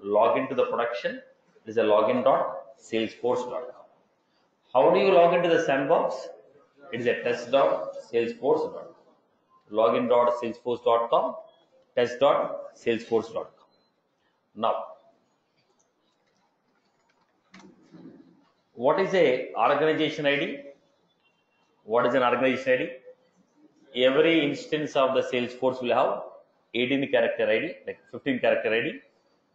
log into the production, it is a login.salesforce.com. How do you log into the sandbox? It is a test.salesforce.com. Login.salesforce.com, test.salesforce.com. Now, what is a organization ID? What is an organization ID? Every instance of the Salesforce will have 18 character ID, like 15 character ID,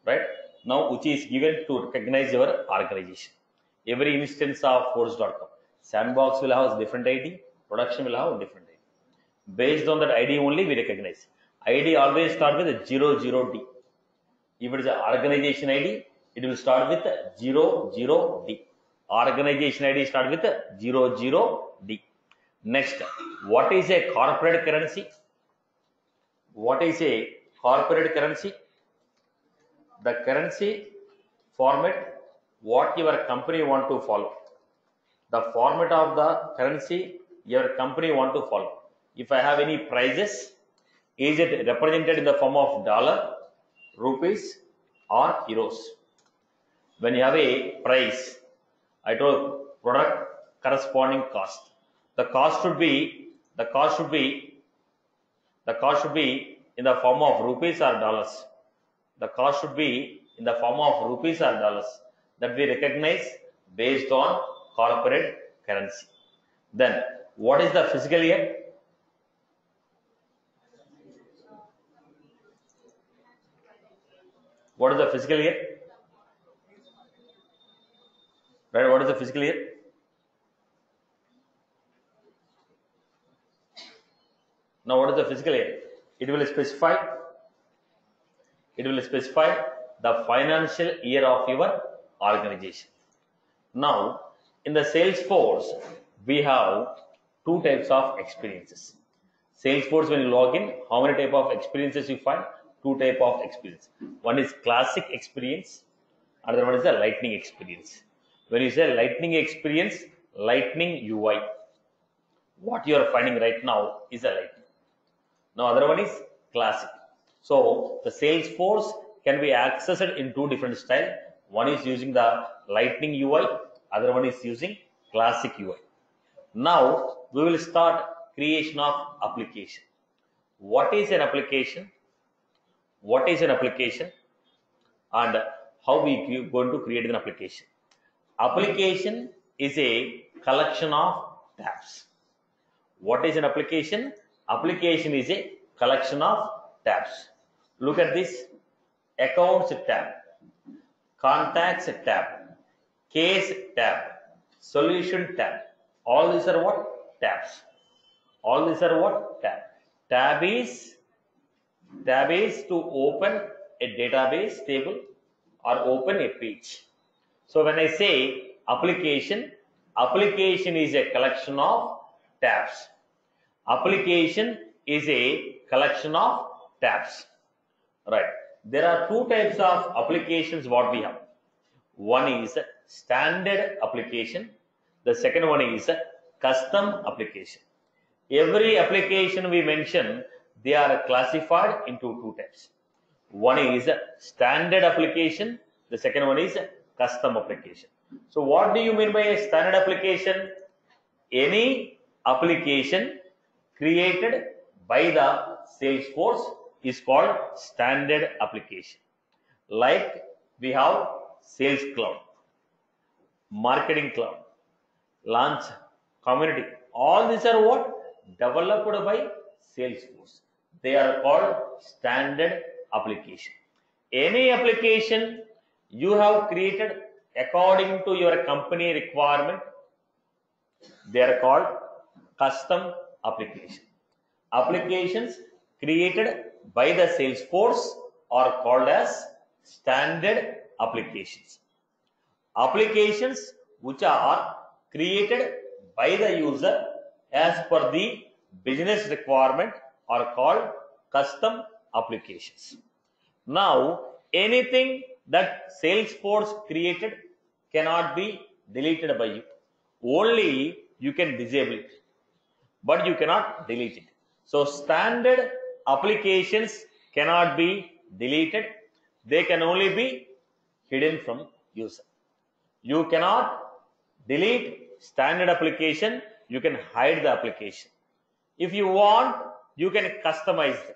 right? Now, which is given to recognize your organization. Every instance of force.com. Sandbox will have different ID, production will have different ID. Based on that ID only we recognize. ID always start with 00D. If it is an organization ID, it will start with 00D. Organization ID start with 00D. Next, what is a corporate currency? What is a corporate currency? The currency format what your company want to follow. The format of the currency your company want to follow. If I have any prices, is it represented in the form of dollar, rupees or euros? When you have a price, I told product corresponding cost. The cost should be in the form of rupees or dollars. The cost should be in the form of rupees or dollars that we recognize based on corporate currency. Then, what is the fiscal year? What is the fiscal year? Right, what is the fiscal year? Now, what is the fiscal year? It will specify the financial year of your organization. Now, in the Salesforce, we have two types of experiences. Salesforce, when you log in, how many type of experiences you find? Two type of experience. One is classic experience, another one is the lightning experience. When you say lightning experience, lightning UI, what you are finding right now is a lightning. Now, other one is classic. So, the Salesforce can be accessed in two different styles. One is using the lightning UI, other one is using classic UI. Now, we will start creation of application. What is an application? What is an application? And how we are going to create an application? Application is a collection of tabs. What is an application? Application is a collection of tabs. Look at this. Accounts tab, contacts tab, case tab, solution tab. All these are what? Tabs. All these are what? Tab. Tab is to open a database table or open a page. So when I say application is a collection of tabs. Application is a collection of tabs. Right. There are two types of applications what we have. One is standard application. The second one is custom application. Every application we mention, they are classified into two types. One is standard application. The second one is custom application. So what do you mean by a standard application? Any application created by the Salesforce is called standard application. Like we have Sales Cloud, Marketing Cloud, Launch, Community. All these are what? Developed by Salesforce. They are called standard application. Any application you have created according to your company requirement, they are called custom application. Applications created by the Salesforce are called as standard applications. Applications which are created by the user as per the business requirement are called custom applications. Now, anything that Salesforce created cannot be deleted by you. Only you can disable it, but you cannot delete it. So, standard applications cannot be deleted. they can only be hidden from user. You cannot delete standard application, you can hide the application. If you want, you can customize them.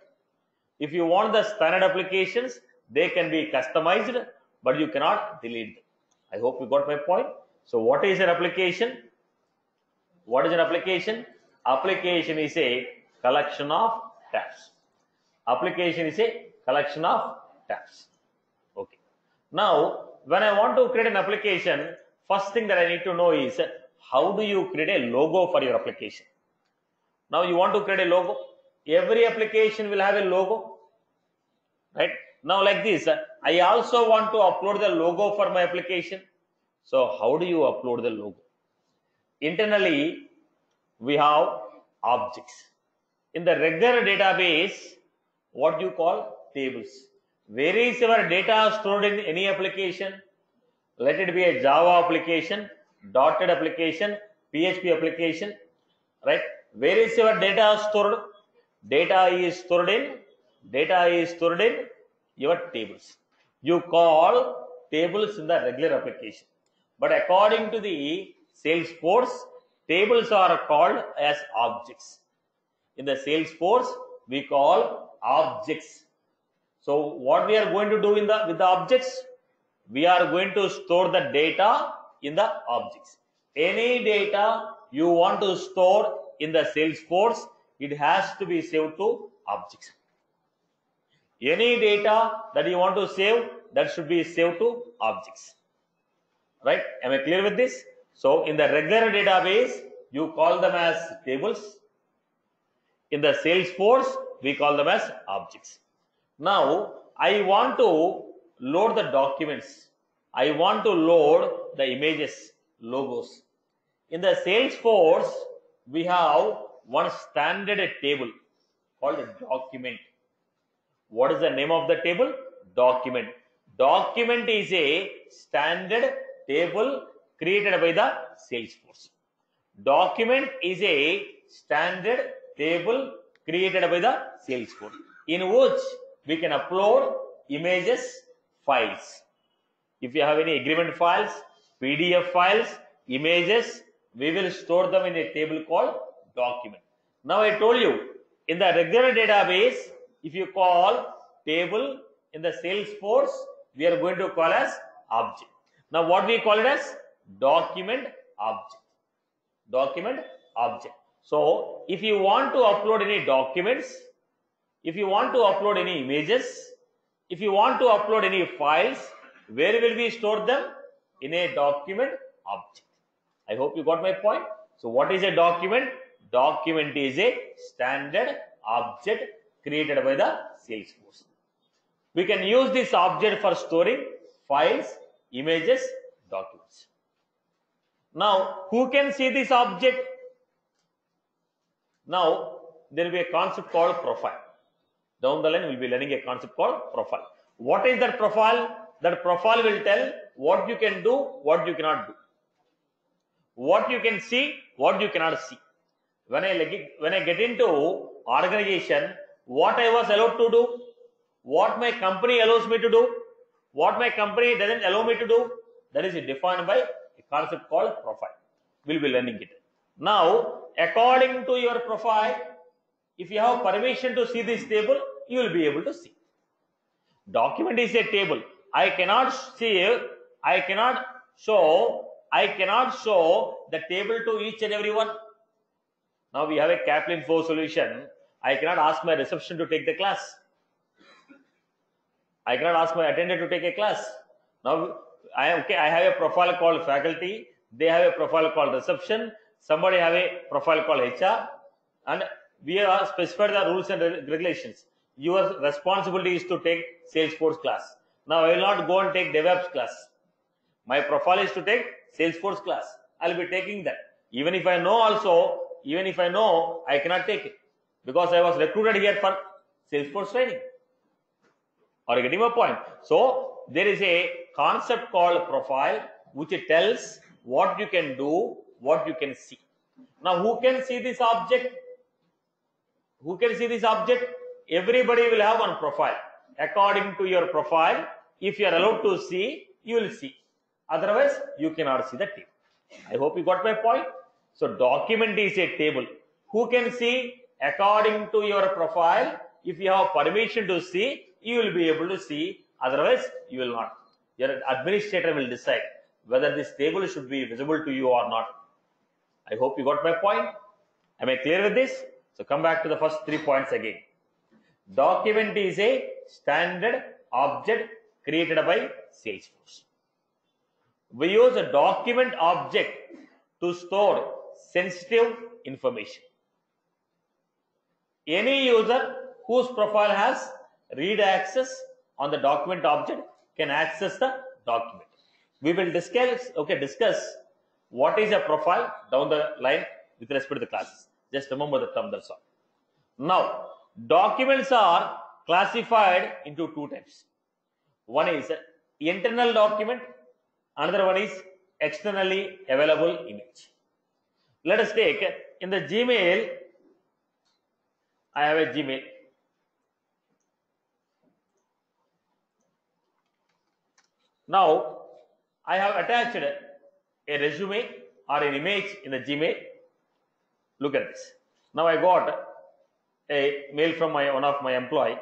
If you want the standard applications, they can be customized, but you cannot delete them. I hope you got my point. So what is an application? What is an application? Application is a collection of tabs. Application is a collection of tabs. Okay. Now, when I want to create an application, first thing that I need to know is how do you create a logo for your application? Now you want to create a logo. Every application will have a logo, right? Now like this, I also want to upload the logo for my application. So how do you upload the logo? Internally, we have objects. In the regular database, what you call tables. Where is your data stored in any application? Let it be a Java application, .NET application, PHP application, right? Where is your data stored? Data is stored in your tables. You call tables in the regular application. But according to the Salesforce, tables are called as objects. In the Salesforce, we call objects. So what we are going to do with the objects? We are going to store the data in the objects. Any data you want to store in the Salesforce, it has to be saved to objects. Any data that you want to save, that should be saved to objects. Right? Am I clear with this? So in the regular database, you call them as tables. In the Salesforce, we call them as objects. Now, I want to load the documents. I want to load the images, logos. In the Salesforce, we have one standard table called a document. What is the name of the table? Document. Document is a standard table created by the Salesforce. Document is a standard table created by the Salesforce, in which we can upload images, files. If you have any agreement files, PDF files, images, we will store them in a table called document. Now I told you, in the regular database, if you call table in the Salesforce, we are going to call as object. Now what we call it as? Document object. Document object. So if you want to upload any documents, if you want to upload any images, if you want to upload any files, where will we store them? In a document object. I hope you got my point. So what is a document? Document is a standard object created by the Salesforce. We can use this object for storing files, images, documents. Now, who can see this object? Now, there will be a concept called profile. Down the line, we will be learning a concept called profile. What is that profile? That profile will tell what you can do, what you cannot do. What you can see, what you cannot see. When I get into organization, what I was allowed to do, what my company allows me to do, what my company doesn't allow me to do, that is defined by a concept called profile. We'll be learning it. Now, according to your profile, if you have permission to see this table, you will be able to see. Document is a table. I cannot show the table to each and everyone. Now we have a Kaplan 4 solution. I cannot ask my reception to take the class. I cannot ask my attendant to take a class. Now I have a profile called faculty. They have a profile called reception. Somebody have a profile called HR. And we are specified the rules and regulations. Your responsibility is to take Salesforce class. Now I will not go and take DevOps class. My profile is to take Salesforce class. I will be taking that. Even if I know, I cannot take it. Because I was recruited here for Salesforce training. Are you getting my point? So there is a concept called profile, which tells what you can do, what you can see. Now who can see this object? Who can see this object? Everybody will have one profile. According to your profile, If you are allowed to see, you will see. Otherwise, you cannot see the table. I hope you got my point. So document is a table. Who can see? According to your profile, if you have permission to see, you will be able to see. Otherwise, you will not. Your administrator will decide whether this table should be visible to you or not. I hope you got my point. Am I clear with this? So come back to the first 3 points again. Document is a standard object created by Salesforce. We use a document object to store sensitive information. Any user whose profile has read access on the document object can access the document. We will discuss what is a profile down the line with respect to the classes. Just remember the term, that's all. Now, documents are classified into 2 types. One is internal document, another one is externally available image. Let us take in the Gmail. I have a Gmail. Now, I have attached a resume or an image in the Gmail. Look at this. Now I got a mail from one of my employee.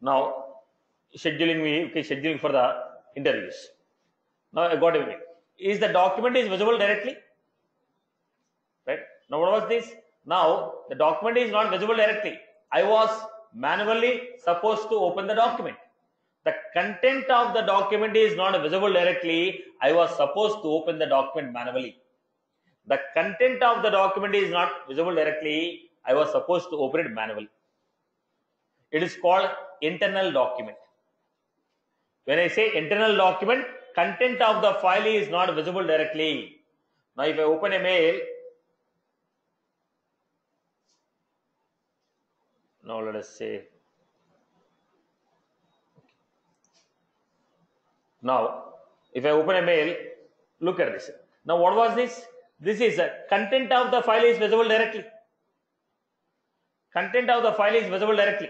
Now scheduling for the interviews. Now I got a mail. Is the document is visible directly? Right? Now what was this? Now the document is not visible directly. I was manually supposed to open the document. The content of the document is not visible directly. I was supposed to open the document manually. The content of the document is not visible directly. I was supposed to open it manually. It is called internal document. When I say internal document, content of the file is not visible directly. Now if I open a mail, now let us say, now if I open a mail, look at this. Now what was this? This is a content of the file is visible directly. Content of the file is visible directly.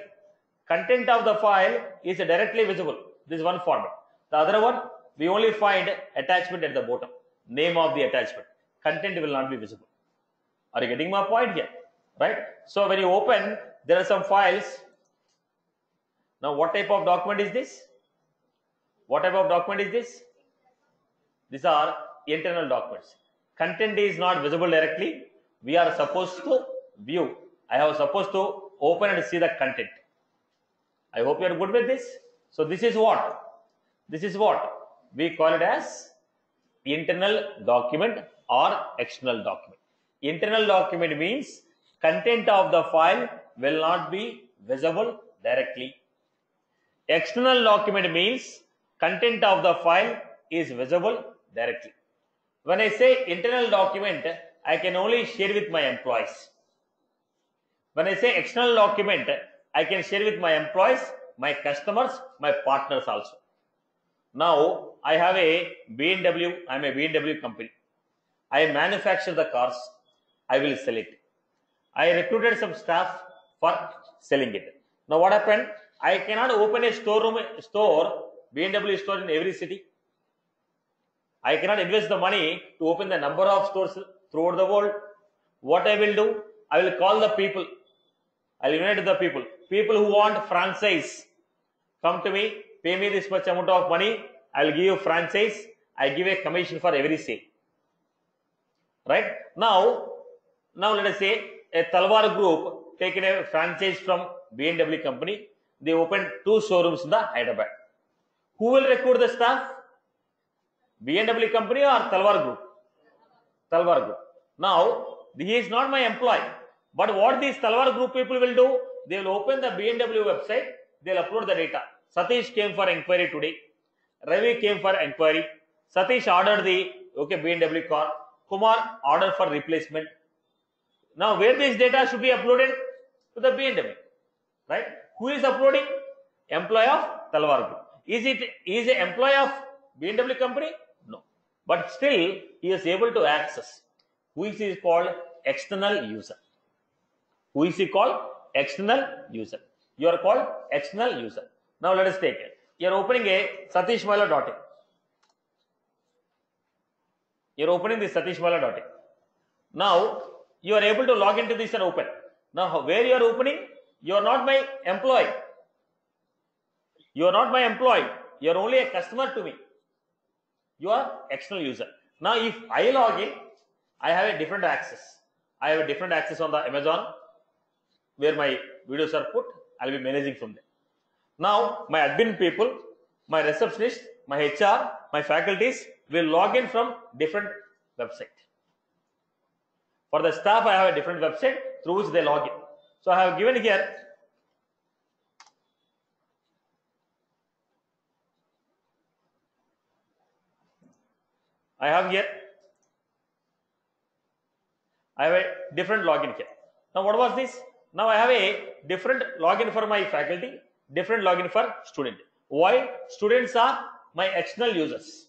Content of the file is directly visible. This is one format. The other one, we only find attachment at the bottom. Name of the attachment. Content will not be visible. Are you getting my point here? Right? So when you open, there are some files. Now what type of document is this? What type of document is this? These are internal documents. Content is not visible directly. We are supposed to view. I have supposed to open and see the content. I hope you are good with this. So this is what? This is what we call it as internal document or external document. Internal document means content of the file will not be visible directly. External document means content of the file is visible directly. When I say internal document, I can only share with my employees. When I say external document, I can share with my employees, my customers, my partners also. Now, I have a BMW, I am a BMW company. I manufacture the cars, I will sell it. I recruited some staff for selling it. Now what happened? I cannot open a BMW store in every city. I cannot invest the money to open the number of stores throughout the world. What I will do? I will call the people. I will invite the people. People who want franchise, come to me, pay me this much amount of money. I will give you franchise. I give a commission for every sale. Right? Now let us say a Talwar group taken a franchise from BMW company. They opened 2 showrooms in the Hyderabad. Who will recruit the staff? BMW company or Talwar group? Talwar group. Now, he is not my employee. But what these Talwar group people will do? They will open the BMW website. They will upload the data. Satish came for inquiry today. Ravi came for inquiry. Satish ordered the BMW car. Kumar ordered for replacement. Now, where this data should be uploaded? To the BMW. Right? Who is uploading? Employee of Talwar group. Is an employee of BMW company? No. But still, he is able to access. Who is he called? External user. Who is he called? External user. You are called external user. Now let us take it. You are opening a satishmala.in. You are opening this satishmala.in. Now you are able to log into this and open. Now where you are opening, you are not my employee. You are not my employee. You are only a customer to me. You are external user. Now if I log in, I have a different access. I have a different access on the Amazon where my videos are put. I will be managing from there. Now my admin people, my receptionist, my HR, my faculties will log in from different website. For the staff, I have a different website through which they log in. So I have given here I have a different login here. Now what was this? Now I have a different login for my faculty, different login for student. Why? Students are my external users.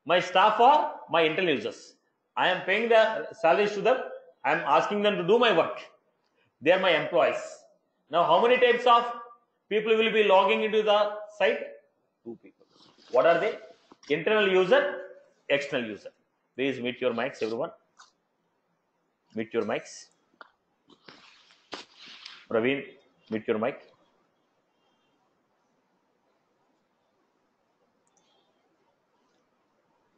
My staff are my internal users. I am paying the salaries to them. I am asking them to do my work. They are my employees. Now how many types of people will be logging into the site? 2 people. What are they? Internal user, external user. Please mute your mics, everyone. Mute your mics. Praveen, mute your mic.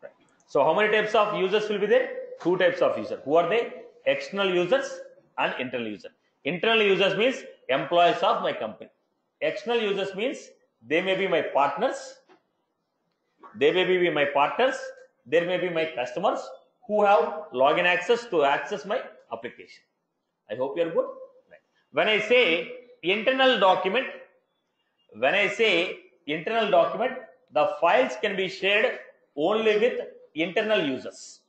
Right. So how many types of users will be there? 2 types of users. Who are they? External users and internal users. Internal users means employees of my company. External users means they may be my partners. They may be my partners. There may be my customers who have login access to access my application. I hope you are good. Right. When I say internal document, the files can be shared only with internal users.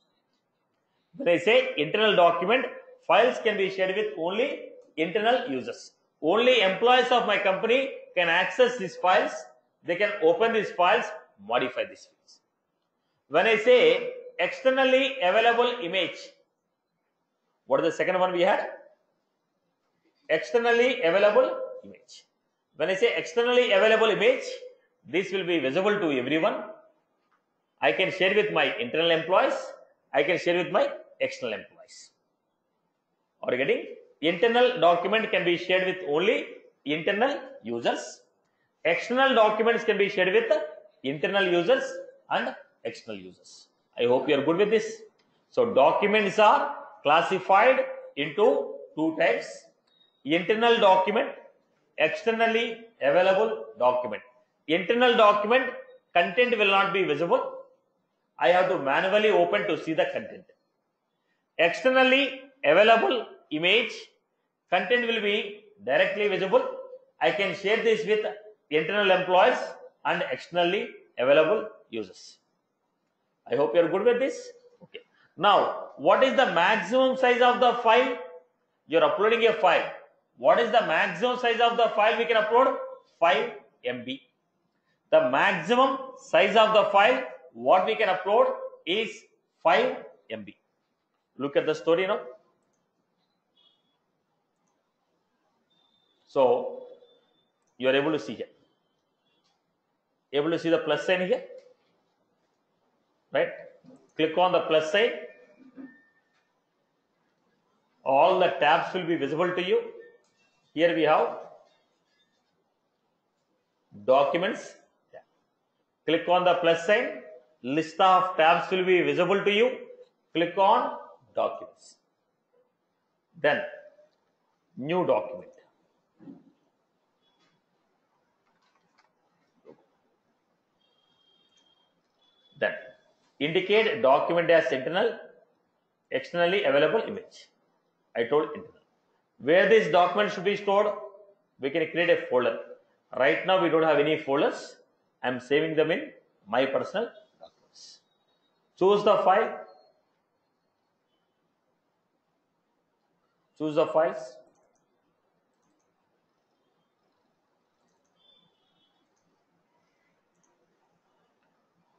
When I say internal document, files can be shared with only internal users. Only employees of my company can access these files. They can open these files, modify these files. When I say externally available image, what is the second one we had? Externally available image. When I say externally available image, this will be visible to everyone. I can share with my internal employees. I can share with my external employees. Are you getting? Internal document can be shared with only internal users. External documents can be shared with internal users and external users. I hope you are good with this. So documents are classified into 2 types. Internal document, externally available document. Internal document, content will not be visible. I have to manually open to see the content. Externally available image, content will be directly visible. I can share this with internal employees and externally available users. I hope you are good with this. Okay. Now, what is the maximum size of the file? You are uploading a file. What is the maximum size of the file we can upload? 5 MB. The maximum size of the file what we can upload is 5 MB. Look at the story now. So you are able to see here. Able to see the plus sign here, right? Click on the plus sign. All the tabs will be visible to you. Here we have documents. Click on the plus sign. List of tabs will be visible to you. Click on documents. Then new document. Then indicate document as internal, externally available image. I told internal. Where this document should be stored, we can create a folder. Right now we don't have any folders. I am saving them in my personal documents. Choose the file. Choose the files.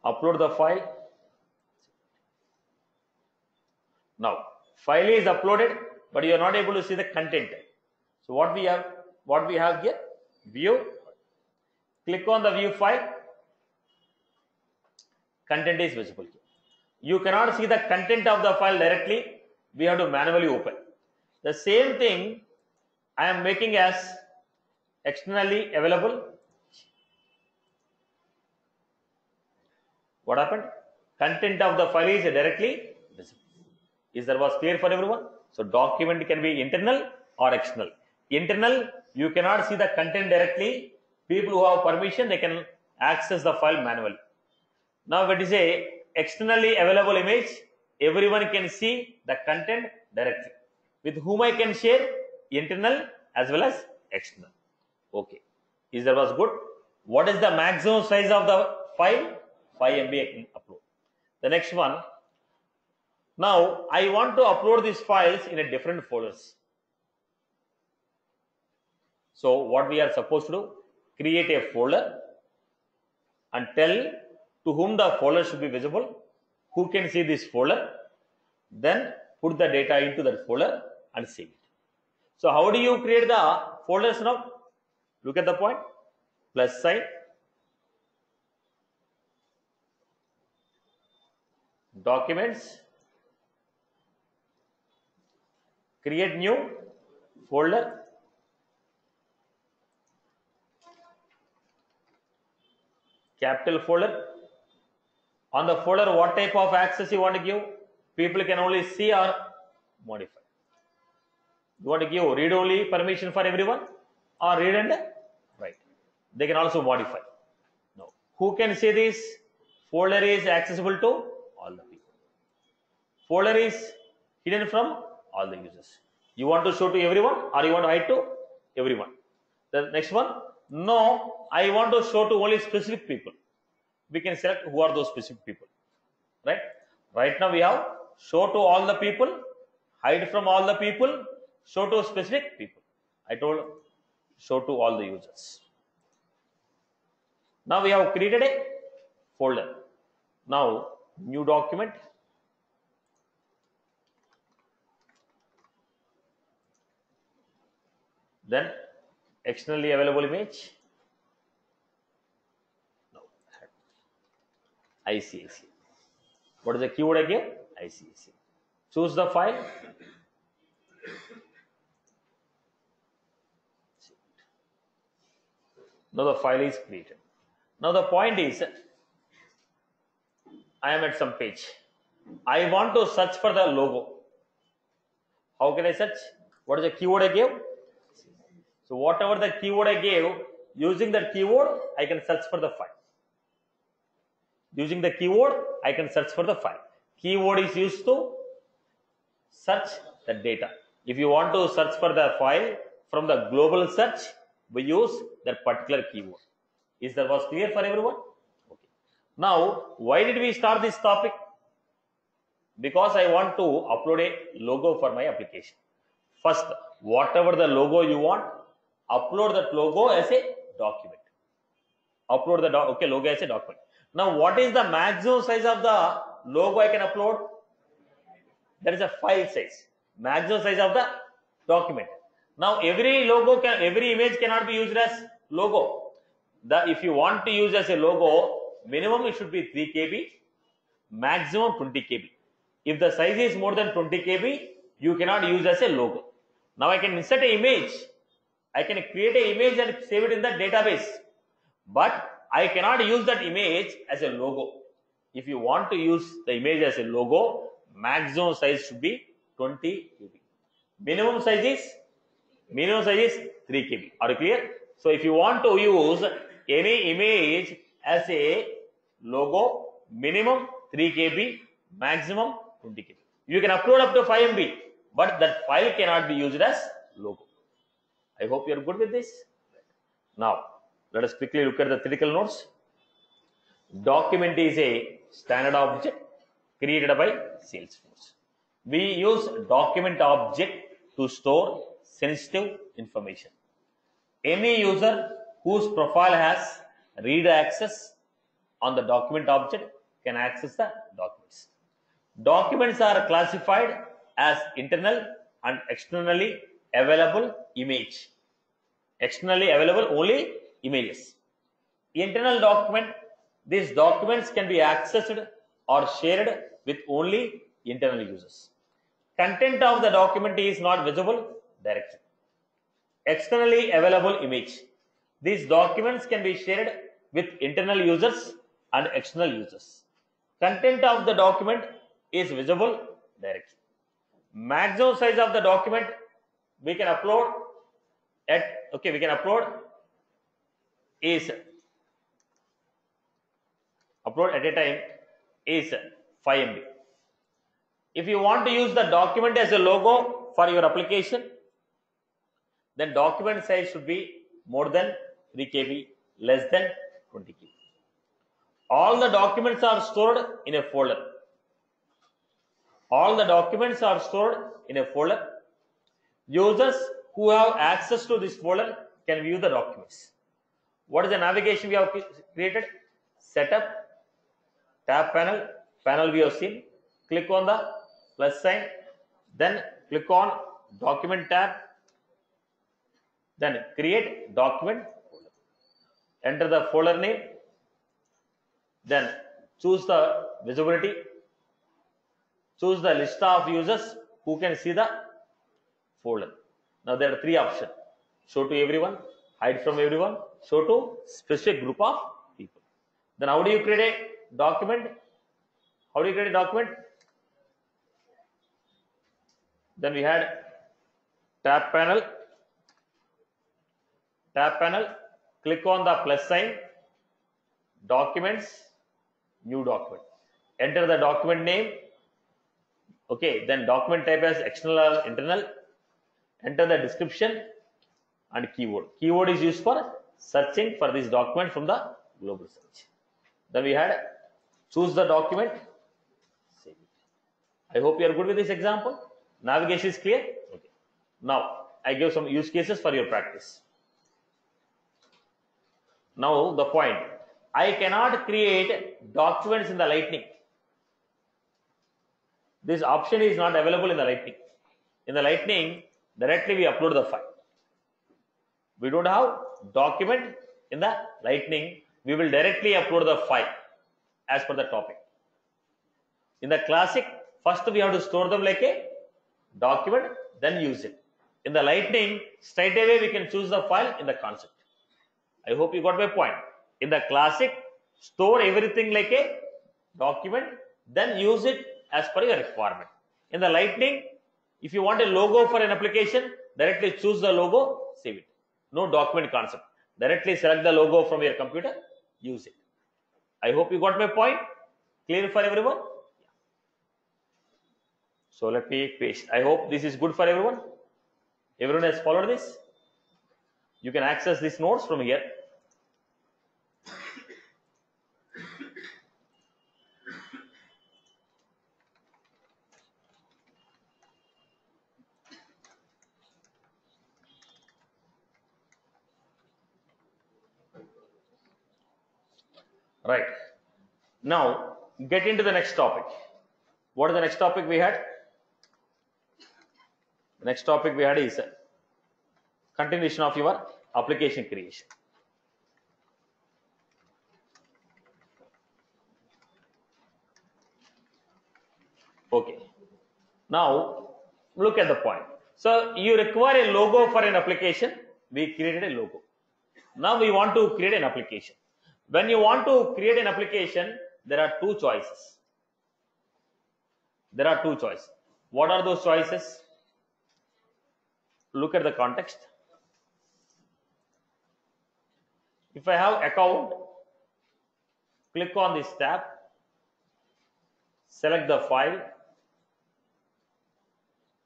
Upload the file. Now, file is uploaded, but you are not able to see the content. So what we have here? View. Click on the view file. Content is visible here. You cannot see the content of the file directly. We have to manually open. The same thing I am making as externally available. What happened? Content of the file is directly visible. Is that was clear for everyone? So document can be internal or external. Internal, you cannot see the content directly. People who have permission, they can access the file manually. Now when it is a externally available image, everyone can see the content directly. With whom I can share? Internal as well as external. Okay. Is that was good? What is the maximum size of the file? 5 MB I can upload. The next one. Now I want to upload these files in a different folders. So what we are supposed to do? Create a folder and tell to whom the folder should be visible, who can see this folder, then put the data into that folder and save it. So how do you create the folders now? Look at the point, plus sign, documents, create new folder, capital folder. On the folder, what type of access you want to give? People can only see or modify. You want to give read only permission for everyone or read and write? They can also modify. No. Who can see this? Folder is accessible to all the people. Folder is hidden from all the users. You want to show to everyone or you want to hide to everyone? The next one, no, I want to show to only specific people. We can select who are those specific people, right? Right now we have show to all the people, hide from all the people, show to specific people. I told show to all the users. Now we have created a folder. Now new document. Then externally available image. No. ICAC. What is the keyword I gave? ICAC. Choose the file. Now the file is created. Now the point is, I am at some page. I want to search for the logo. How can I search? What is the keyword I gave? So whatever the keyword I gave, using that keyword, I can search for the file. Using the keyword, I can search for the file. Keyword is used to search the data. If you want to search for the file from the global search, we use that particular keyword. Is that was clear for everyone? Okay. Now, why did we start this topic? Because I want to upload a logo for my application. First, whatever the logo you want, upload that logo as a document. Upload the logo as a document. Now, what is the maximum size of the logo I can upload? That is a file size. Maximum size of the document. Now, every image cannot be used as logo. If you want to use as a logo, minimum it should be 3 KB, maximum 20 KB. If the size is more than 20 KB, you cannot use as a logo. Now I can insert an image. I can create an image and save it in the database. But I cannot use that image as a logo. If you want to use the image as a logo, maximum size should be 20 KB. Minimum size is 3 KB. Are you clear? So if you want to use any image as a logo, minimum 3 KB, maximum 20 KB. You can upload up to 5 MB, but that file cannot be used as logo. I hope you are good with this. Now, let us quickly look at the theoretical notes. Document is a standard object created by Salesforce. We use document object to store sensitive information. Any user whose profile has read access on the document object can access the documents. Documents are classified as internal and externally available image. Externally available only images. Internal document, these documents can be accessed or shared with only internal users. Content of the document is not visible directly. Externally available image. These documents can be shared with internal users and external users. Content of the document is visible directly. Maximum size of the document we can upload at a time is 5 MB. If you want to use the document as a logo for your application, then document size should be more than 3 KB, less than 20 KB. All the documents are stored in a folder. All the documents are stored in a folder. Users who have access to this folder can view the documents. What is the navigation we have created? Setup, tab panel, panel we have seen. Click on the plus sign, then click on document tab, then create document folder. Enter the folder name, then choose the visibility, choose the list of users who can see the folder. Now there are 3 options: show to everyone, hide from everyone, show to specific group of people. Then how do you create a document? Then we had tab panel, click on the plus sign, documents, new document. Enter the document name. Okay, then document type as external or internal. Enter the description and keyword. Keyword is used for searching for this document from the global search. Then we had choose the document, save it. I hope you are good with this example. Navigation is clear? Okay. Now I give some use cases for your practice. Now the point, I cannot create documents in the Lightning. This option is not available in the Lightning. In the Lightning, directly we upload the file. We don't have document in the Lightning. We will directly upload the file as per the topic. In the Classic, first we have to store them like a document, then use it. In the Lightning, straight away we can choose the file in the concept. I hope you got my point. In the Classic, store everything like a document, then use it as per your requirement. In the Lightning, if you want a logo for an application, directly choose the logo, save it. No document concept. Directly select the logo from your computer, use it. I hope you got my point. Clear for everyone? Yeah. So let me paste. I hope this is good for everyone. Everyone has followed this. You can access these notes from here. Right. Now get into the next topic. What is the next topic we had? The next topic we had is continuation of your application creation. Okay. Now look at the point. So you require a logo for an application. We created a logo. Now we want to create an application. When you want to create an application, there are 2 choices. What are those choices? Look at the context. If I have account, click on this tab, select the file.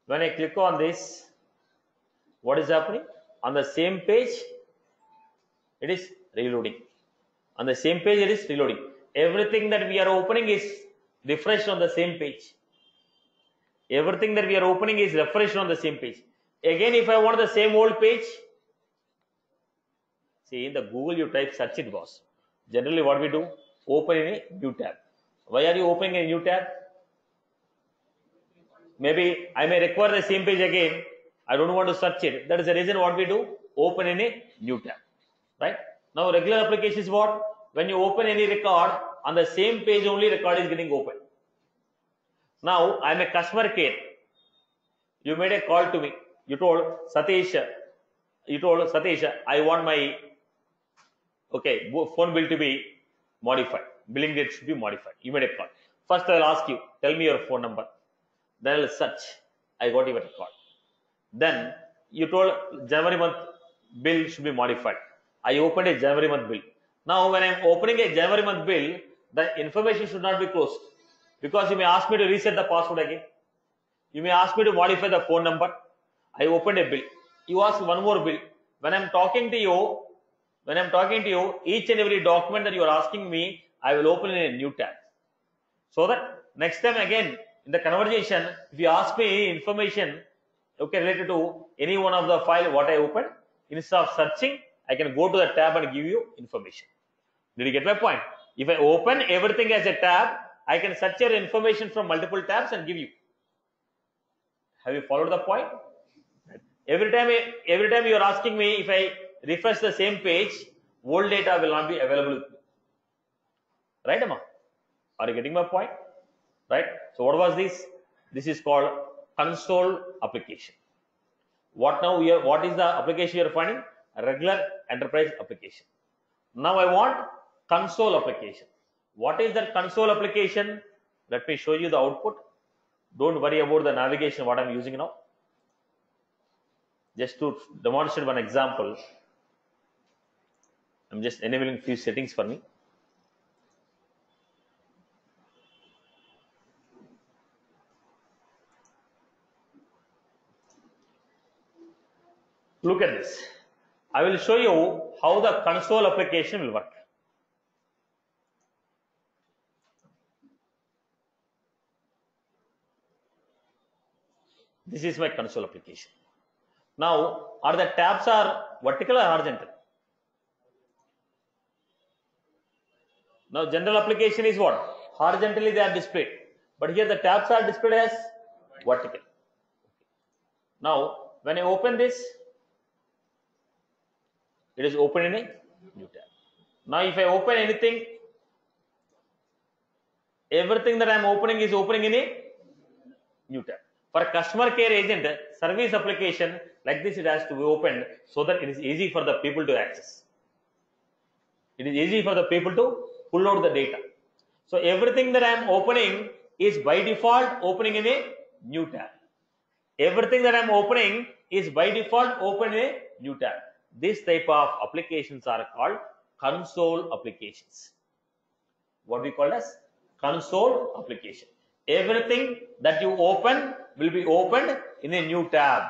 When I click on this, what is happening? On the same page, it is reloading. Everything that we are opening is refreshed on the same page. Again, if I want the same old page, see in the Google you type search it boss. Generally what we do, open in a new tab. Why are you opening a new tab? Maybe I may require the same page again. I don't want to search it. That is the reason what we do, open in a new tab. Right? Now regular application is what? When you open any record, on the same page only record is getting open. Now I am a customer care. You made a call to me. You told Satish, I want my phone bill to be modified. Billing date should be modified. You made a call. First I will ask you, tell me your phone number. Then I will search. I got your record. Then you told January month bill should be modified. I opened a January month bill. Now when I am opening a January month bill, the information should not be closed, because you may ask me to reset the password again. You may ask me to modify the phone number. I opened a bill. You ask one more bill. When I am talking to you, each and every document that you are asking me, I will open in a new tab. So that next time again in the conversation, if you ask me information related to any one of the file what I opened, instead of searching, I can go to the tab and give you information. Did you get my point? If I open everything as a tab, I can search your information from multiple tabs and give you. Have you followed the point? Every time you are asking me, if I refresh the same page, old data will not be available. Right, Amma? Are you getting my point? Right? So what was this? This is called console application. What is the application you are finding? A regular enterprise application. Now I want console application. What is that console application? Let me show you the output. Don't worry about the navigation what I am using now. Just to demonstrate one example, I am just enabling few settings for me. Look at this. I will show you how the console application will work. This is my console application. Now, are the tabs are vertical or horizontal? Now, general application is what? Horizontally they are displayed. But here the tabs are displayed as vertical. Now, when I open this, it is open in a new tab. Now, if I open anything, everything that I am opening is opening in a new tab. For a customer care agent service application, like this it has to be opened so that it is easy for the people to access. It is easy for the people to pull out the data. So everything that I am opening is by default opening in a new tab. Everything that I am opening is by default open in a new tab. This type of applications are called console applications. What we call as console application. Everything that you open will be opened in a new tab.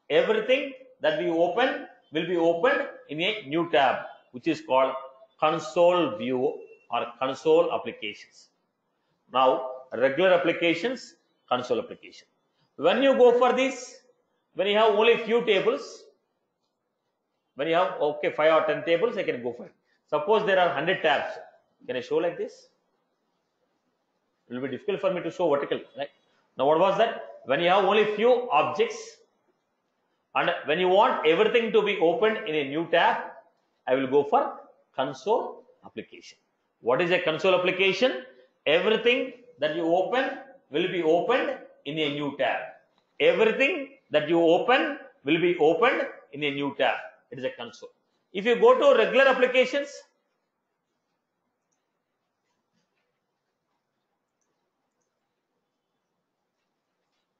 Everything that we open will be opened in a new tab, which is called console view or console applications. Now, regular applications, console application. When you go for this, when you have only few tables, when you have 5 or 10 tables, I can go for it. Suppose there are 100 tabs. Can I show like this? It will be difficult for me to show vertically, right? Now, what was that? When you have only few objects and when you want everything to be opened in a new tab, I will go for console application. What is a console application? Everything that you open will be opened in a new tab. Everything that you open will be opened in a new tab. It is a console. If you go to regular applications,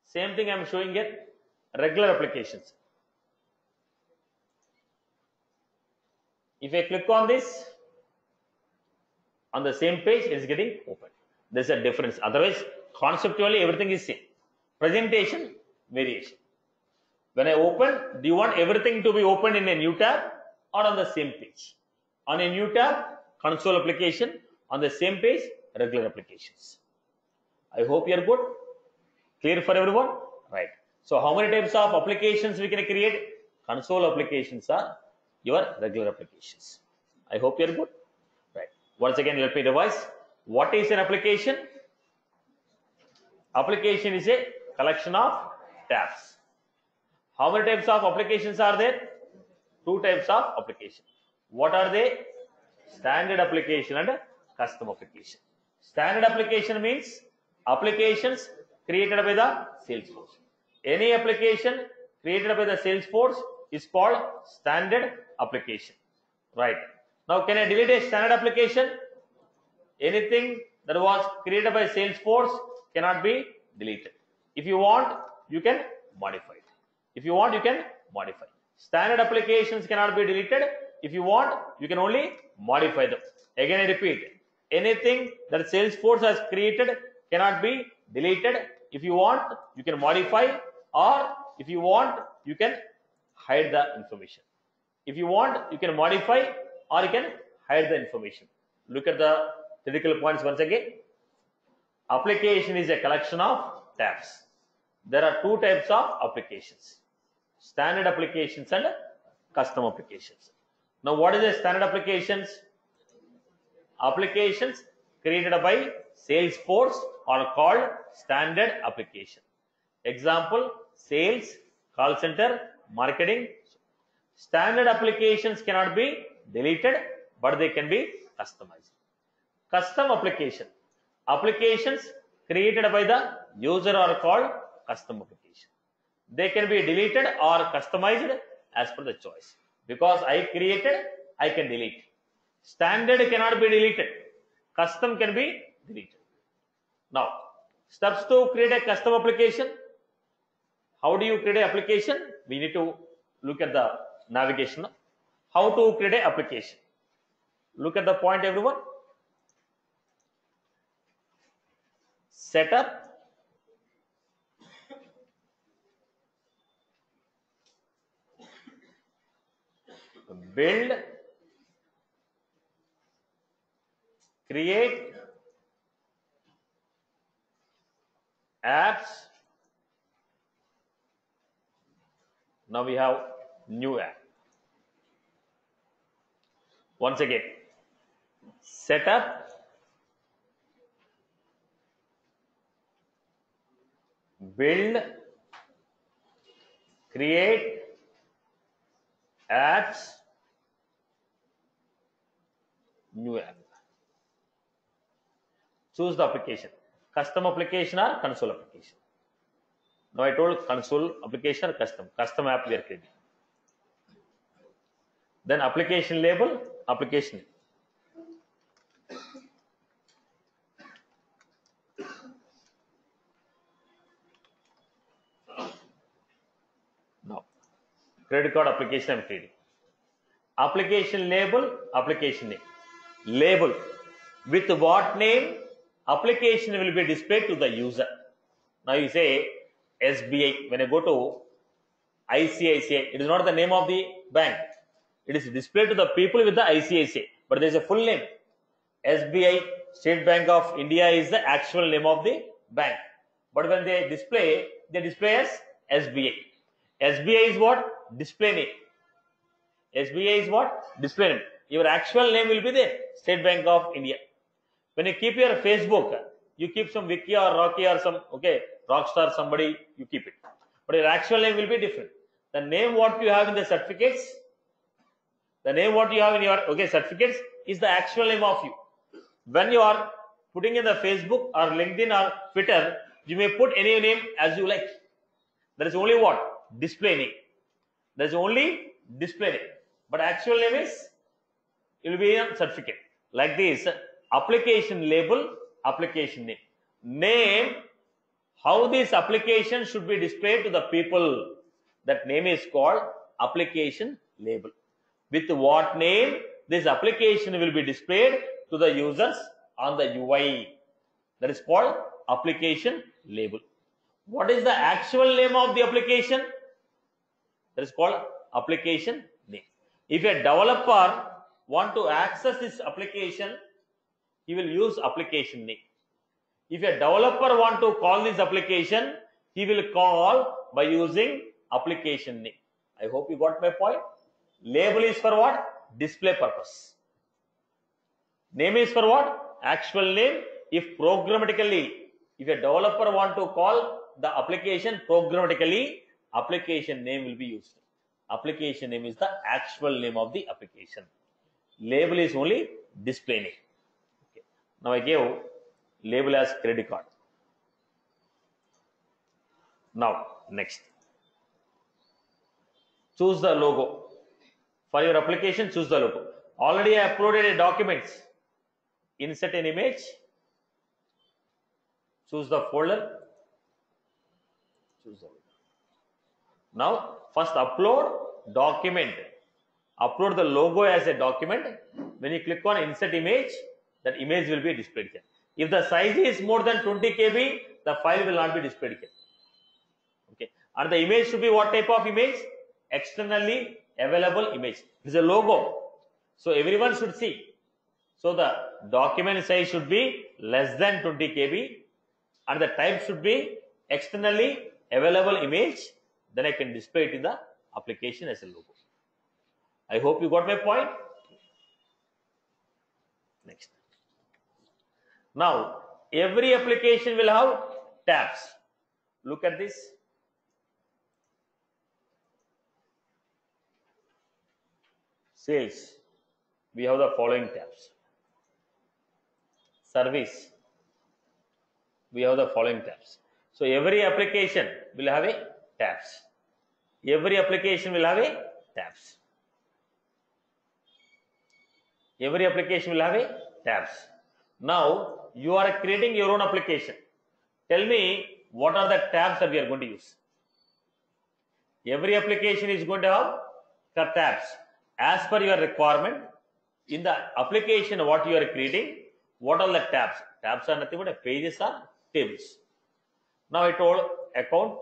same thing I am showing here, regular applications. If I click on this, on the same page, it is getting open. There is a difference. Otherwise, conceptually, everything is same. Presentation, variation. When I open, do you want everything to be opened in a new tab or on the same page? On a new tab, console application. On the same page, regular applications. I hope you are good. Clear for everyone? Right. So, how many types of applications we can create? Console applications are your regular applications. I hope you are good. Right. Once again, let me revise. What is an application? Application is a collection of tabs. How many types of applications are there? 2 types of application. What are they? standard application and custom application. Standard application means applications created by the Salesforce. Any application created by the Salesforce is called standard application. Right. Now, can I delete a standard application? Anything that was created by Salesforce cannot be deleted. If you want, you can modify it. If you want, you can modify. Standard applications cannot be deleted. If you want, you can only modify them. Again, I repeat, anything that Salesforce has created cannot be deleted. If you want, you can modify, or if you want, you can hide the information. If you want, you can modify, or you can hide the information. Look at the critical points once again. Application is a collection of tabs. There are two types of applications: standard applications and custom applications. Now, what is a standard applications? Applications created by Salesforce are called standard application. Example: sales, call center, marketing. Standard applications cannot be deleted, but they can be customized. Custom application. Applications created by the user are called custom application. They can be deleted or customized as per the choice. Because I created, I can delete. Standard cannot be deleted. Custom can be deleted. Now, steps to create a custom application. How do you create an application? We need to look at the navigation. How to create an application? Look at the point, everyone. Setup, build, create, apps. Now we have new app. Once again, setup, build, create, apps, new app. Choose the application: custom application or console application. Now I told console application or custom app we are creating. Then application label, application. Now, credit card application I am creating. Application label, application name. Label: with what name application will be displayed to the user. Now you say SBI. When I go to ICICI, it is not the name of the bank. It is displayed to the people with the ICICI, but there is a full name. SBI, State Bank of India, is the actual name of the bank. But when they display as SBI. SBI is what? Display name. SBI is what? Display name. Your actual name will be the State Bank of India. When you keep your Facebook, you keep some Vicky or Rocky or some Rockstar, somebody, you keep it. But your actual name will be different. The name what you have in the certificates, the name what you have in your certificates is the actual name of you. When you are putting in the Facebook or LinkedIn or Twitter, you may put any name as you like. There is only what? Display name. There is only display name. But actual name is, it will be a certificate. Like this, application label, application name. Name, how this application should be displayed to the people. That name is called application label. With what name this application will be displayed to the users on the UI. That is called application label. What is the actual name of the application? That is called application name. If a developer want to access this application, he will use application name. If a developer want to call this application, he will call by using application name. I hope you got my point. Label is for what? Display purpose. Name is for what? Actual name. If programmatically, if a developer want to call the application programmatically, application name will be used. Application name is the actual name of the application. Label is only display name. Okay. Now I gave label as credit card. Now next, choose the logo. For your application, choose the logo. Already I uploaded a documents. Insert an image. Choose the folder. Choose the logo. Now first upload document. Upload the logo as a document. When you click on insert image, that image will be displayed here. If the size is more than 20 KB, the file will not be displayed here. Okay. And the image should be what type of image? Externally available image. It is a logo. So everyone should see. So the document size should be less than 20 KB and the type should be externally available image. Then I can display it in the application as a logo. I hope you got my point. Next. Now, every application will have tabs. Look at this. Sales. We have the following tabs. Service. We have the following tabs. So, every application will have a tabs. Every application will have a tabs. Every application will have a tabs. Now, you are creating your own application. Tell me what are the tabs that we are going to use. Every application is going to have the tabs. As per your requirement, in the application what you are creating, what are the tabs? Tabs are nothing but pages or tables. Now I told account.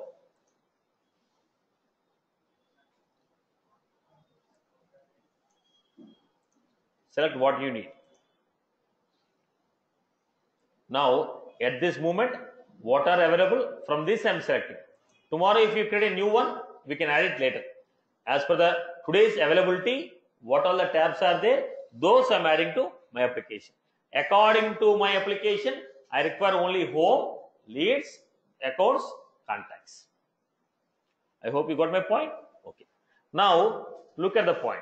Select what you need. Now, at this moment, what are available? From this I am selecting. Tomorrow, if you create a new one, we can add it later. As per the today's availability, what all the tabs are there? Those I am adding to my application. According to my application, I require only home, leads, accounts, contacts. I hope you got my point. Okay. Now, look at the point.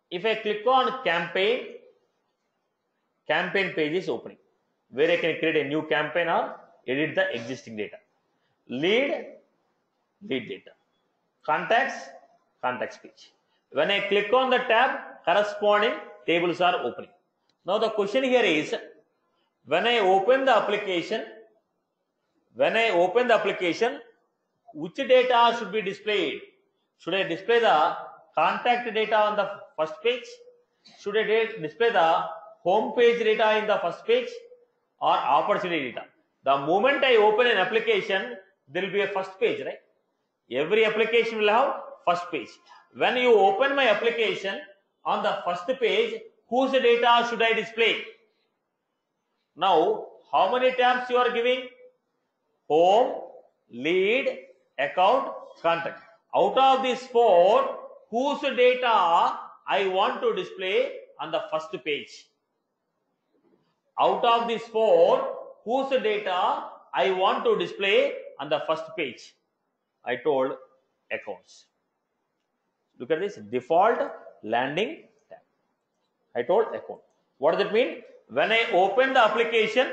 If I click on campaign page is opening, where I can create a new campaign or edit the existing data. Lead data. Contacts page. When I click on the tab, corresponding tables are opening. Now the question here is, when I open the application, which data should be displayed? Should I display the contact data on the first page? Should I display the home page data in the first page or opportunity data? The moment I open an application, there will be a first page, right? Every application will have first page. When you open my application, on the first page, whose data should I display? Now, how many tabs you are giving? Home, lead, account, contact. Out of these four, whose data I want to display on the first page? Out of these four, whose data I want to display on the first page? I told accounts. Look at this, default landing tab. I told account. What does it mean? When I open the application,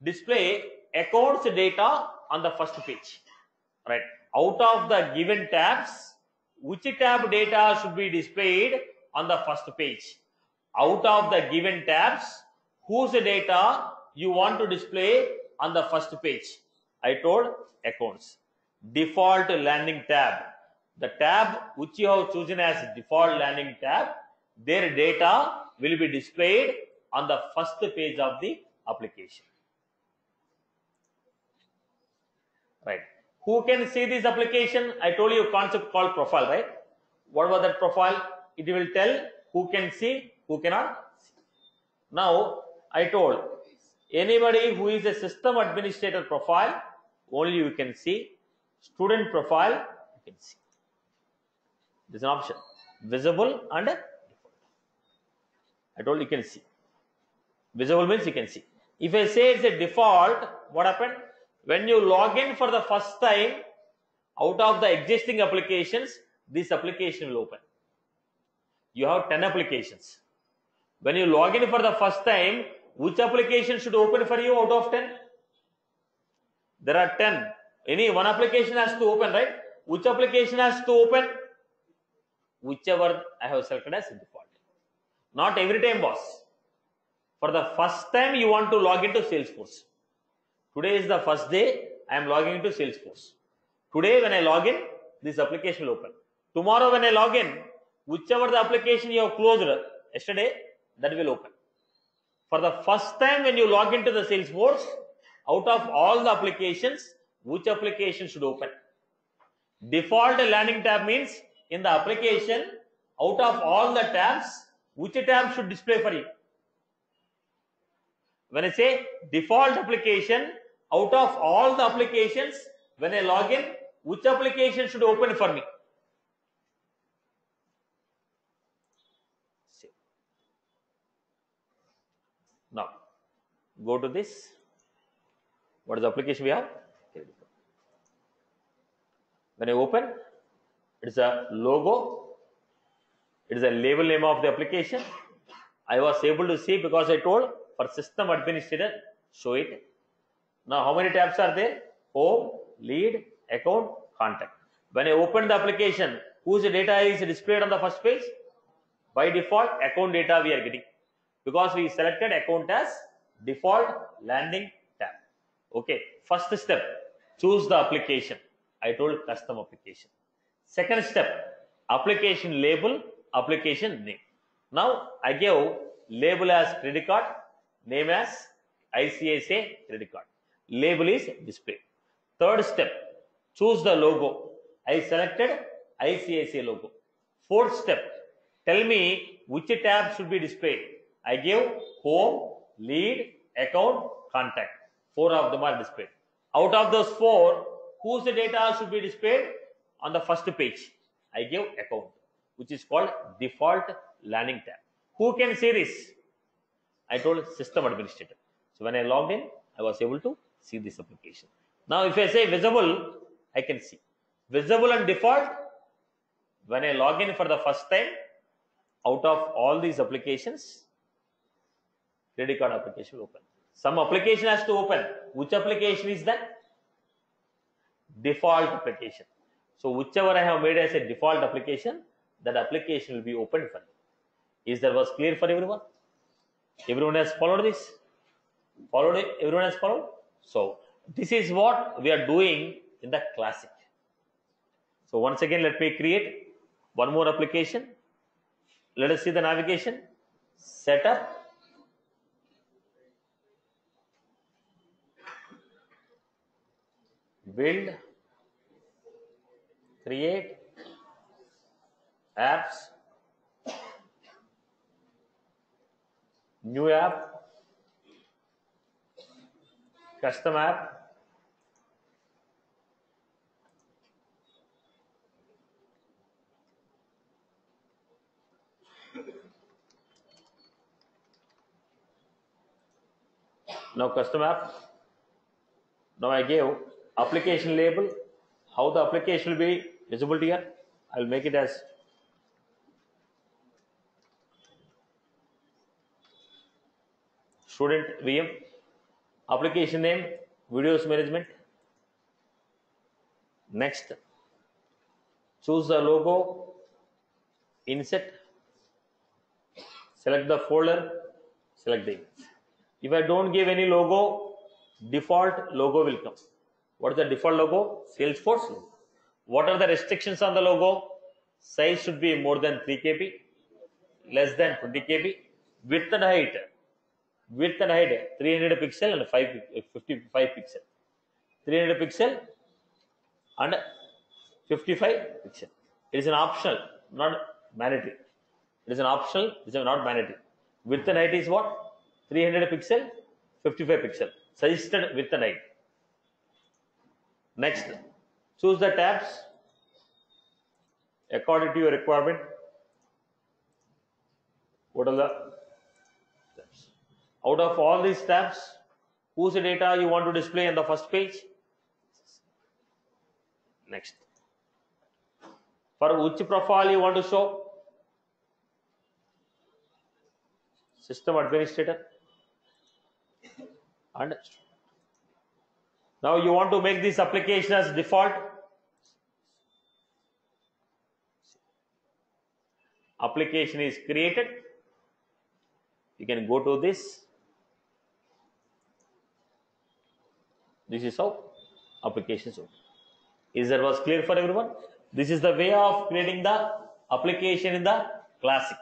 display accounts data on the first page. Right. Out of the given tabs, which tab data should be displayed on the first page? Out of the given tabs, whose data you want to display on the first page? I told accounts. Default landing tab. The tab which you have chosen as default landing tab, their data will be displayed on the first page of the application. Right. Who can see this application? I told you a concept called profile, right? What was that profile? It will tell who can see, who cannot see. Now, I told anybody who is a system administrator profile, only you can see. Student profile, you can see. There is an option, visible and default. I told you can see. Visible means you can see. If I say it's a default, what happened? When you log in for the first time, out of the existing applications, this application will open. You have 10 applications. When you log in for the first time, which application should open for you out of 10? There are 10. Any one application has to open, right? Which application has to open? Whichever I have selected as default. Not every time, boss. For the first time, you want to log into Salesforce. Today is the first day I am logging into Salesforce. Today, when I log in, this application will open. Tomorrow, when I log in, whichever the application you have closed yesterday, that will open. For the first time, when you log into the Salesforce, out of all the applications, which application should open? Default landing tab means in the application, out of all the tabs, which tab should display for you? When I say default application, out of all the applications, when I log in, which application should open for me? Now, go to this. What is the application we have? When I open, it is a logo. It is a label name of the application. I was able to see because I told for system administrator, show it. Now, how many tabs are there? Home, lead, account, contact. When I open the application, whose data is displayed on the first page? By default, account data we are getting. Because we selected account as default landing tab. Okay, first step, choose the application. I told custom application. Second step, application label, application name. Now, I gave label as credit card, name as ICICI credit card. Label is displayed. Third step, choose the logo. I selected ICICI logo. Fourth step, tell me which tab should be displayed. I gave home, lead, account, contact. 4 of them are displayed. Out of those 4, whose data should be displayed on the first page? I gave account, which is called default landing tab. Who can see this? I told system administrator. So when I logged in, I was able to see this application. Now, if I say visible, I can see. Visible and default, when I log in for the first time, out of all these applications, credit card application will open. Some application has to open. Which application is that? Default application. So whichever I have made as a default application, that application will be opened for you. Is that was clear for everyone? Everyone has followed this? Followed it? Everyone has followed? So this is what we are doing in the classic. So once again, let me create one more application. Let us see the navigation. Setup. Build. Create. Apps. New app. Custom app. Now custom app. Now I gave application label. How the application will be visible here? I will make it as student VM. Application name, videos management. Next, choose the logo, insert, select the folder, select the image. If I don't give any logo, default logo will come. What is the default logo? Salesforce logo. What are the restrictions on the logo? Size should be more than 3 KB, less than 20 KB, width and height. Width and height 300 pixel and 55 pixel. 300 pixel and 55 pixel. It is an optional, not mandatory. It is an optional, it is not mandatory. Width and height is what? 300 pixel, 55 pixel. Suggested width and height. Next, choose the tabs according to your requirement. What are the tabs? Out of all these tabs, whose data you want to display on the first page? Next. For which profile you want to show? system administrator. Understood. Now you want to make this application as default. Application is created. You can go to this. This is how applications work. Is that was clear for everyone? This is the way of creating the application in the Classic.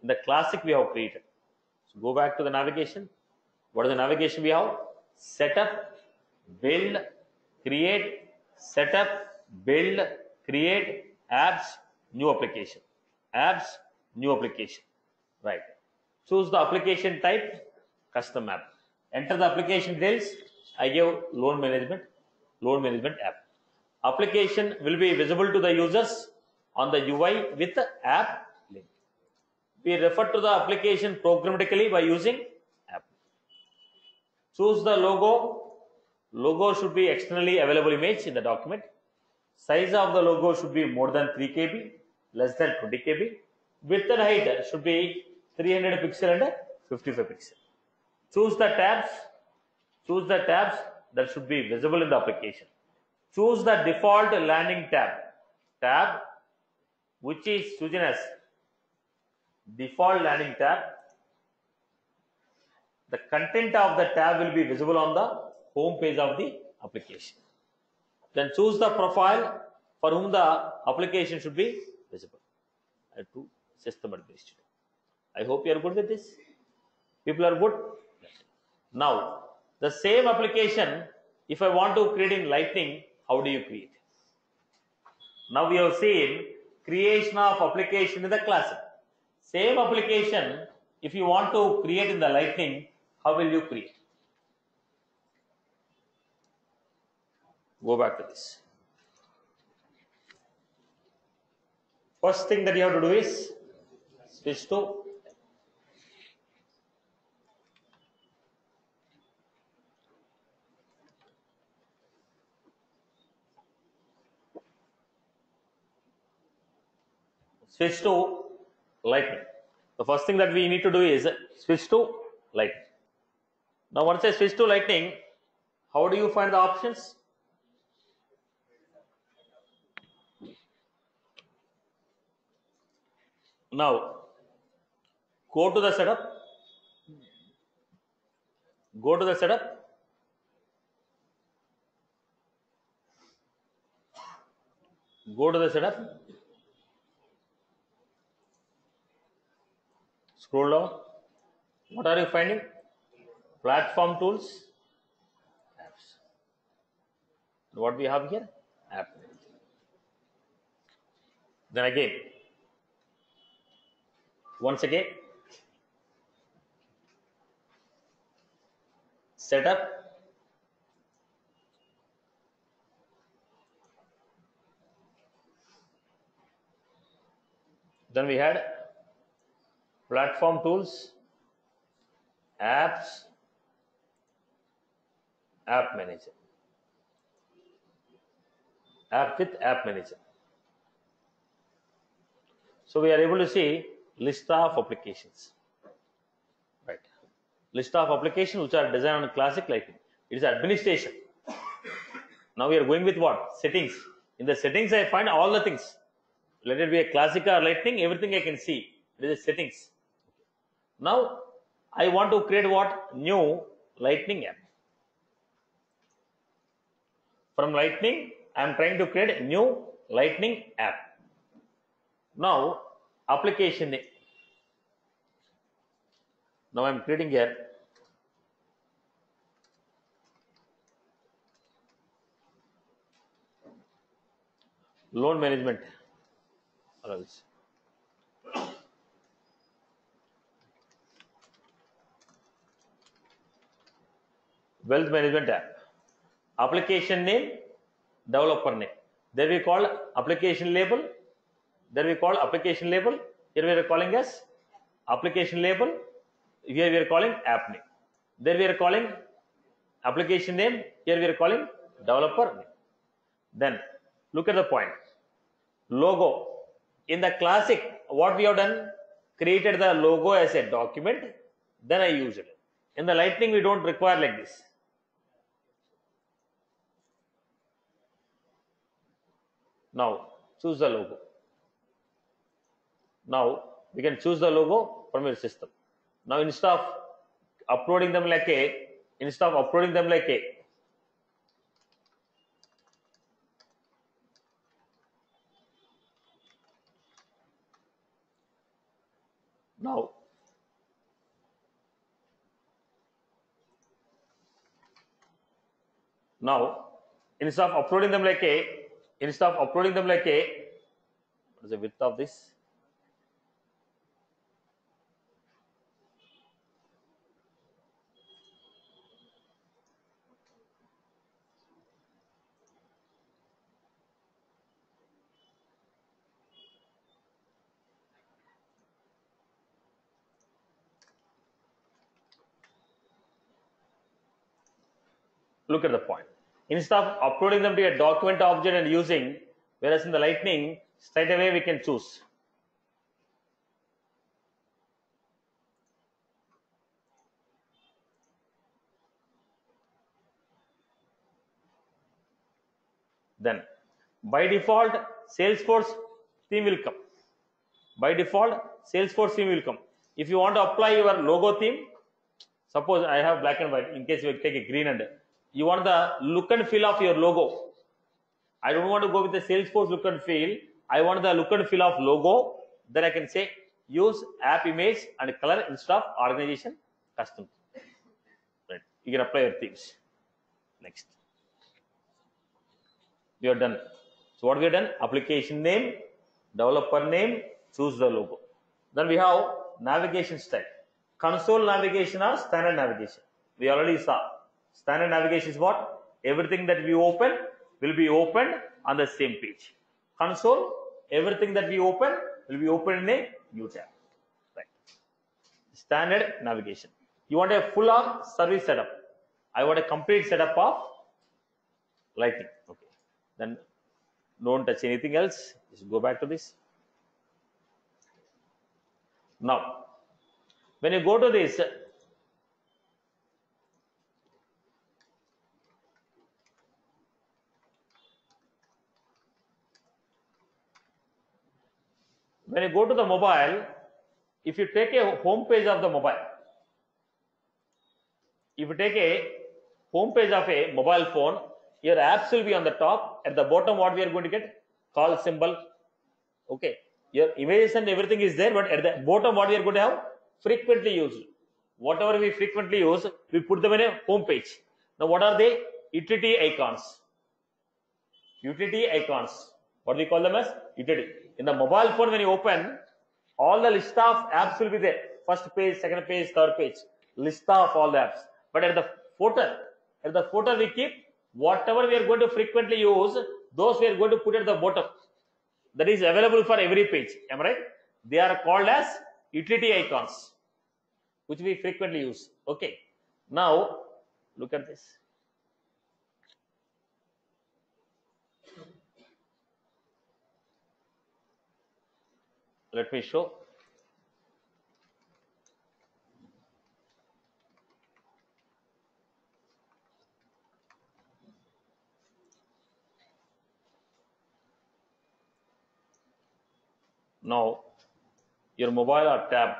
In the Classic we have created. So go back to the navigation. What is the navigation we have? Setup, build, create, setup, build, create, apps, new application. Apps, new application. Right. Choose the application type, custom app. Enter the application details. I give loan management app. Application will be visible to the users on the UI with the app link. We refer to the application programmatically by using app. Choose the logo. Logo should be externally available image in the document. Size of the logo should be more than 3 KB, less than 20 KB. Width and height should be 300 pixel and 55 pixel. Choose the tabs. Choose the tabs that should be visible in the application. Choose the default landing tab which is chosen as default landing tab. The content of the tab will be visible on the home page of the application. Then choose the profile for whom the application should be visible. To system administrator. I hope you are good with this. People are good. Now the same application, if I want to create in Lightning, how do you create? Now we have seen creation of application in the Classic. Same application, if you want to create in the Lightning, how will you create? Go back to this. First thing that you have to do is switch to Lightning. The first thing that we need to do is switch to Lightning. Now once I switch to Lightning, how do you find the options? Now go to the setup. Go to the setup. Go to the setup. Scroll down. What are you finding? Platform tools, apps. What we have here? App. Then again, once again, setup. Then we had platform tools, apps, app manager. App with app manager. So we are able to see list of applications. Right. List of applications which are designed on Classic Lightning. It is administration. Now we are going with what? Settings. In the settings I find all the things. Let it be a Classic or Lightning, everything I can see. It is settings. Now I want to create what? New Lightning app. From Lightning I am trying to create a new Lightning app. Now application name. Now I am creating here loan management. Wealth management app. Application name, developer name. There we call application label. There we call application label. Here we are calling as application label. Here we are calling app name. There we are calling application name. Here we are calling developer name. Then look at the point. Logo. In the Classic, what we have done? created the logo as a document, then I use it. In the Lightning, we don't require like this. Now choose the logo. Now we can choose the logo from your system. Now instead of uploading them like a, now instead of uploading them like a, what is the width of this? Look at the point. Instead of uploading them to a document object and using, whereas in the Lightning, straight away we can choose. Then by default, Salesforce theme will come. If you want to apply your logo theme, suppose I have black and white, in case you take a green, and you want the look and feel of your logo. I don't want to go with the Salesforce look and feel. I want the look and feel of logo. Then I can say use app image and color instead of organization custom. Right. You can apply your themes. Next. We are done. So what we have done? Application name, developer name, choose the logo. Then we have navigation style. Console navigation or standard navigation. We already saw. Standard navigation is what? Everything that we open will be opened on the same page. Console, everything that we open will be opened in a new tab. Right. Standard navigation. You want a full on service setup. I want a complete setup of Lightning. Okay. Then don't touch anything else. Just go back to this. Now, when you go to this, when you go to the mobile, if you take a home page of the mobile, of a mobile phone, your apps will be on the top. At the bottom, what we are going to get? Call symbol. Okay. Your images and everything is there, but at the bottom, what we are going to have? Frequently used. Whatever we frequently use, we put them in a home page. Now, what are they? Utility icons. What do we call them as? Utility. In the mobile phone, when you open, all the list of apps will be there. First page, second page, third page. List of all the apps. But at the footer we keep whatever we are going to frequently use, those we are going to put at the bottom. That is available for every page. Am I right? They are called as utility icons, which we frequently use. Okay. Now, look at this. Let me show. Now, your mobile or tab.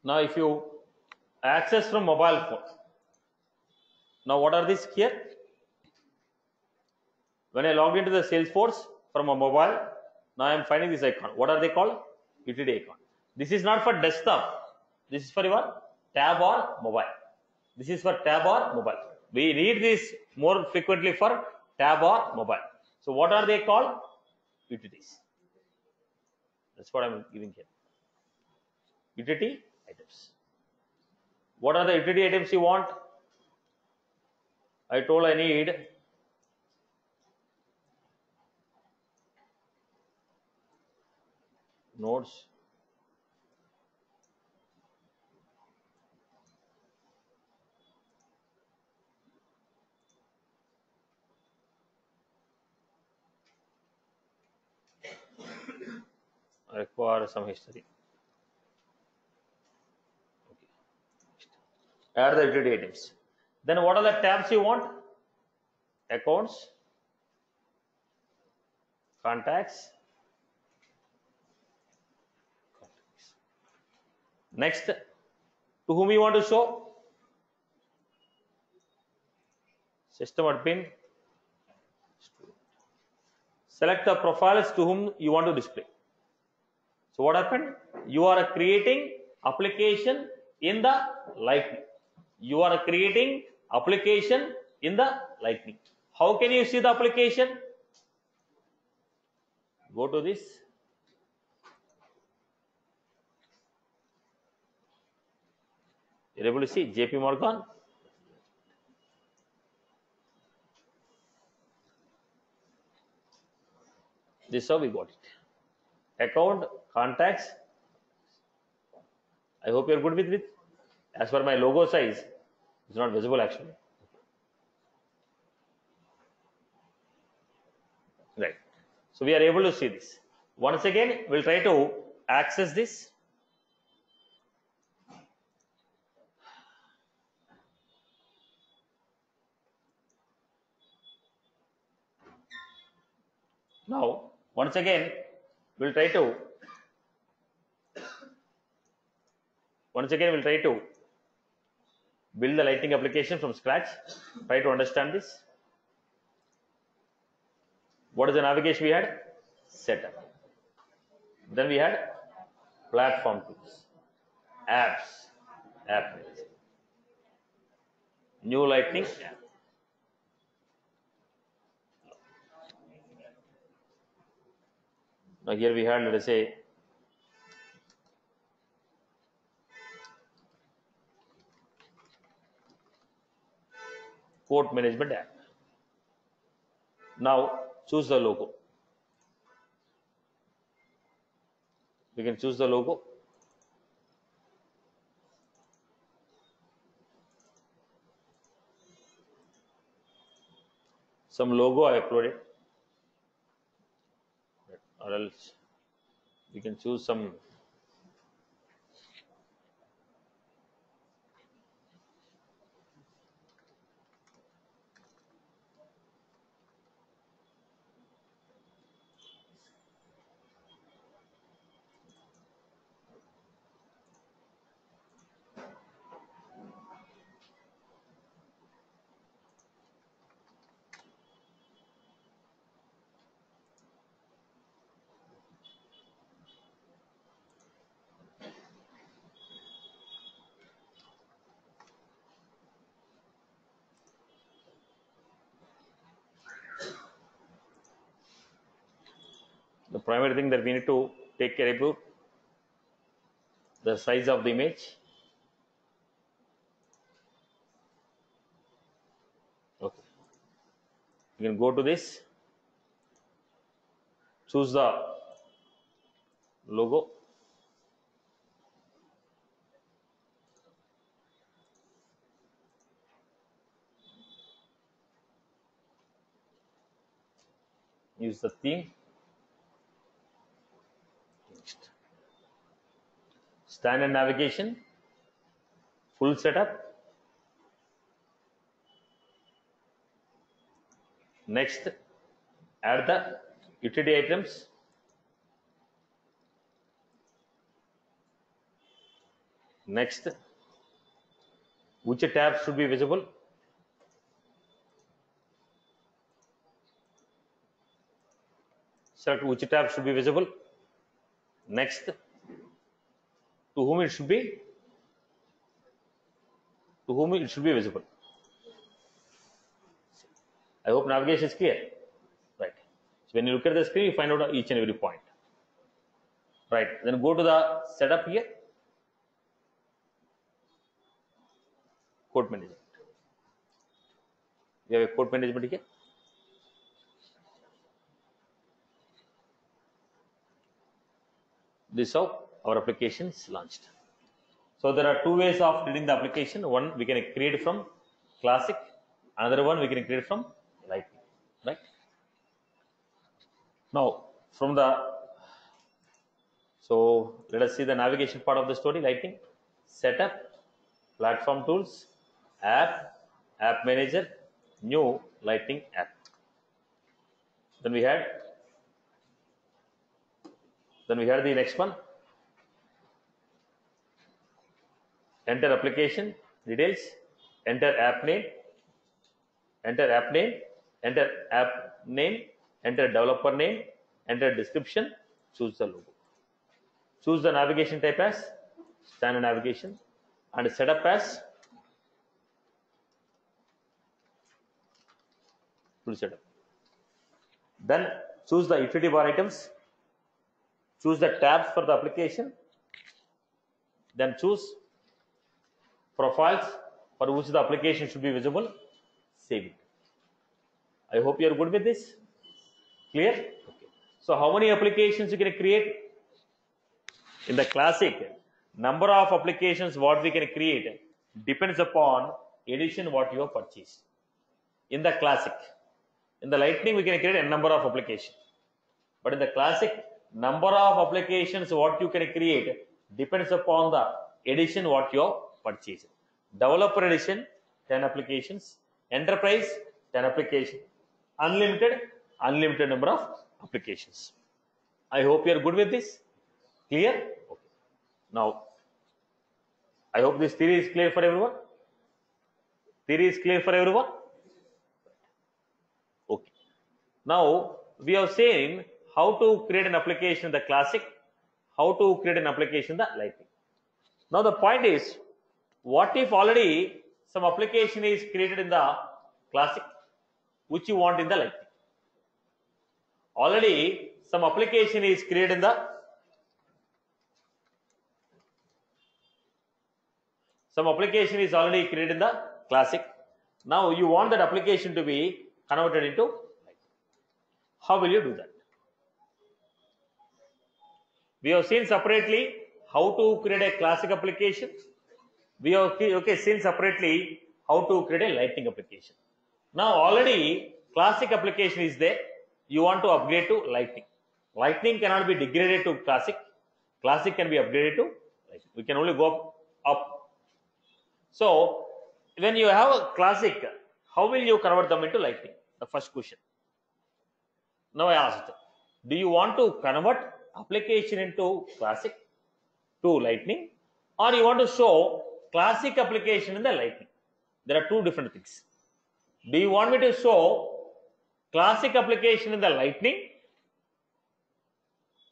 Now, if you access from mobile phone, now what are these here? When I logged into the Salesforce from a mobile, now I am finding this icon. What are they called? Utility icon. This is not for desktop. This is for your tab or mobile. We need this more frequently for tab or mobile. So what are they called? Utilities. That's what I'm giving here. Utility items. What are the utility items you want? I told I need nodes, I require some history. Okay. Add the utility items. Then what are the tabs you want? Accounts, contacts. Next, to whom you want to show? System admin. Select the profiles to whom you want to display. So what happened? You are creating application in the Lightning. You are creating application in the Lightning. How can you see the application? Go to this. You're able to see JP Morgan. This is how we got it. Account, contacts. I hope you're good with it. As per my logo size, it's not visible actually. Right. So we are able to see this. Once again, we'll try to access this. Now, once again, we'll try to build the Lightning application from scratch. Try to understand this. What is the navigation we had? Setup. Then we had platform tools, apps, app, new Lightning app. Now here we had, let us say, port management app. Now choose the logo. We can choose the logo. Some logo I uploaded, or else we can choose some the primary thing that we need to take care about the size of the image. Okay, you can go to this, choose the logo, use the theme. Next, standard navigation, full setup. Next, add the utility items. Next, which tabs should be visible? Select which tab should be visible. Next, to whom it should be visible. I hope navigation is clear. Right. So when you look at the screen, you find out each and every point. Right. Then go to the setup here. Code management. We have a code management here. This is how our application is launched. So there are two ways of reading the application. One we can create from Classic. Another one we can create from Lightning. Right. Now from the let us see the navigation part of the story. Lightning, setup, platform tools, app, app manager, new Lightning app. Then we had the next one. Enter application details, enter app name, enter app name, enter app name, enter developer name, enter description, choose the logo. Choose the navigation type as standard navigation and setup as full setup. Then choose the utility bar items, choose the tabs for the application, then choose profiles for which the application should be visible, save it. I hope you are good with this. Clear? Okay. So how many applications you can create? In the Classic, number of applications what we can create depends upon edition what you have purchased. In the Classic, in the Lightning we can create a number of applications, but in the Classic, number of applications what you can create depends upon the edition what you have purchased. Developer edition 10 applications, enterprise 10 applications, unlimited number of applications. I hope you are good with this. Clear? Okay. Now, I hope this theory is clear for everyone. Theory is clear for everyone. Okay. Now, we have seen how to create an application in the Classic, how to create an application in the Lightning. Now, the point is, what if already some application is created in the Classic, which you want in the Lightning? Already some application is created in the Classic. Now you want that application to be converted into Lightning. How will you do that? We have seen separately how to create a Classic application. We have seen separately how to create a Lightning application. Now already Classic application is there. You want to upgrade to Lightning. Lightning cannot be degraded to Classic. Classic can be upgraded to Lightning. We can only go up. So when you have a Classic, how will you convert them into Lightning? The first question. Now I asked, do you want to convert application into Classic to Lightning, or you want to show Classic application in the Lightning? There are two different things. Do you want me to show Classic application in the Lightning,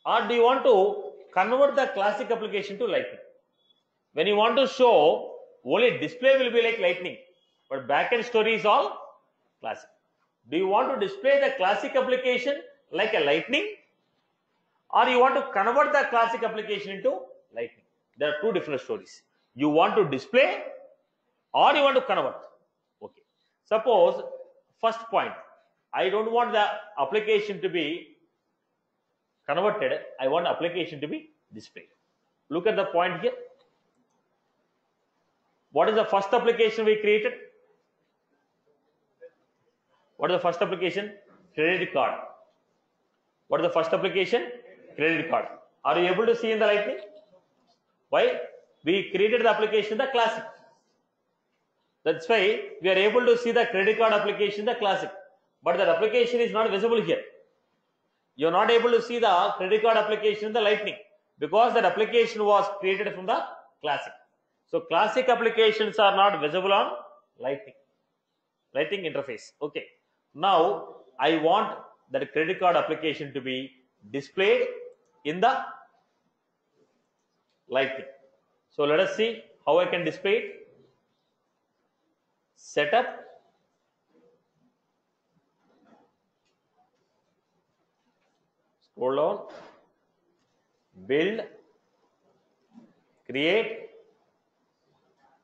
or do you want to convert the Classic application to Lightning? When you want to show, only display will be like Lightning, but backend story is all Classic. Do you want to display the Classic application like a Lightning, or you want to convert the Classic application into Lightning? There are two different stories. You want to display or you want to convert. Okay. Suppose first point, I don't want the application to be converted. I want application to be displayed. Look at the point here. What is the first application we created? What is the first application? Credit card. What is the first application? Credit card. Are you able to see in the Lightning? Why? We created the application in the Classic. That's why we are able to see the credit card application in the Classic. But that application is not visible here. You are not able to see the credit card application in the Lightning because that application was created from the Classic. So Classic applications are not visible on Lightning interface. Okay. Now I want that credit card application to be displayed in the Lightning. So let us see how I can display it. Setup, Hold on. Build, create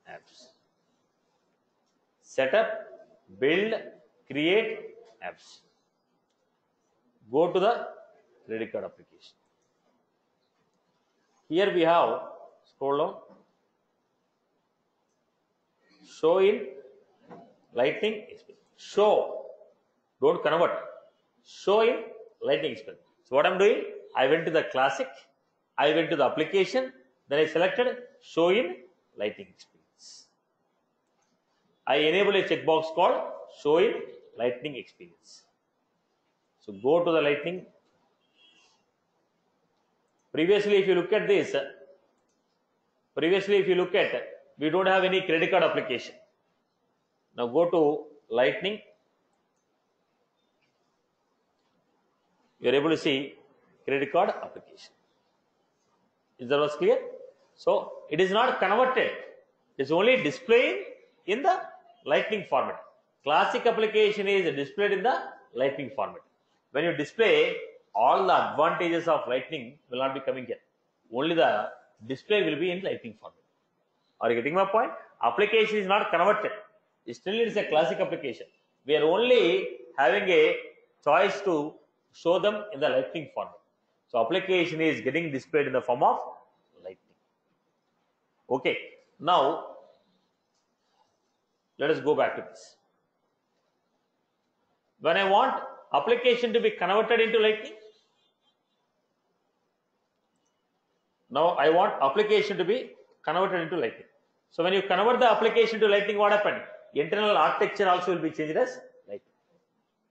apps. Setup, build, create apps. Go to the credit card application. Here we have, scroll down, show in Lightning experience. Show, don't convert. Show in Lightning experience. So what I'm doing, I went to the classic, I went to the application, then I selected show in Lightning experience. I enable a checkbox called show in Lightning experience. So go to the Lightning. Previously, if you look at this, we don't have any credit card application. Now go to Lightning. You are able to see credit card application. Is that was clear? So it is not converted. It's only displaying in the Lightning format. Classic application is displayed in the Lightning format. When you display, all the advantages of Lightning will not be coming here. Only the display will be in Lightning format. Are you getting my point? Application is not converted. Still it is a classic application. We are only having a choice to show them in the Lightning format. So application is getting displayed in the form of Lightning. Okay. Now let us go back to this. When I want application to be converted into Lightning, now I want application to be converted into Lightning. So when you convert the application to Lightning, what happened? Internal architecture also will be changed as Lightning.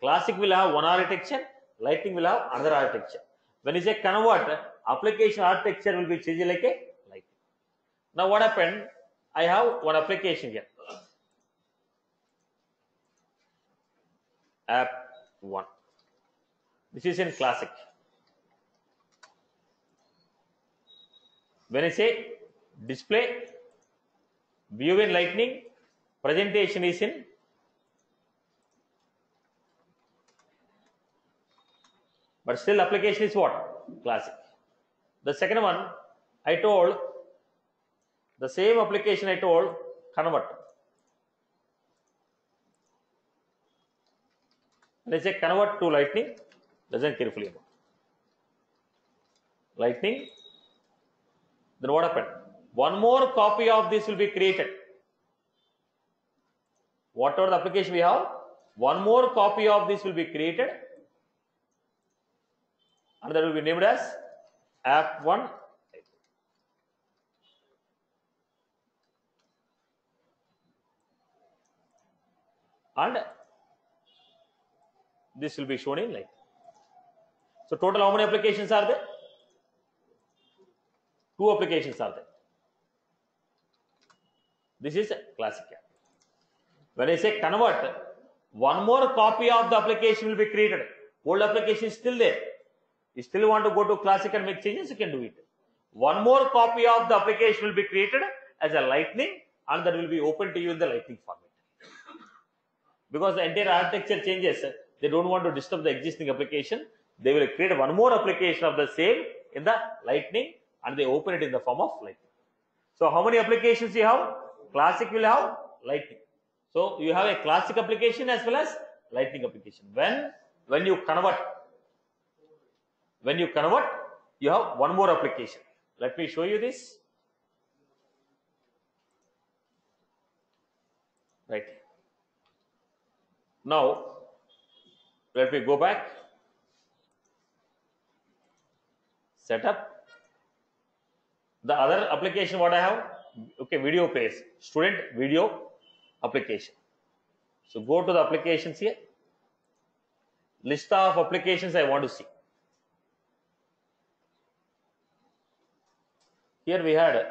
Classic will have one architecture, Lightning will have another architecture. When you say convert, application architecture will be changed like a Lightning. Now what happened? I have one application here. App 1. This is in classic. When I say display, view in Lightning, presentation is in but still application is what? Classic. The second one, I told the same application I told convert. Let's say convert to Lightning. Listen carefully about Lightning. Then what happened? One more copy of this will be created. Whatever the application we have, one more copy of this will be created, and that will be named as App 1. And this will be shown in Lightning. So total how many applications are there? 2 applications are there. This is a classic app. When I say convert, one more copy of the application will be created. Old application is still there. You still want to go to classic and make changes, you can do it. One more copy of the application will be created as a Lightning, and that will be open to you in the Lightning format. Because the entire architecture changes, they don't want to disturb the existing application. They will create one more application of the same in the Lightning, and they open it in the form of Lightning. So how many applications you have? Classic will have Lightning. So you have a classic application as well as Lightning application. When you convert, you have one more application. Let me show you this. Right. Now let me go back. Setup. The other application what I have, okay, video plays, student video application. So go to the applications here. List of applications I want to see. Here we had,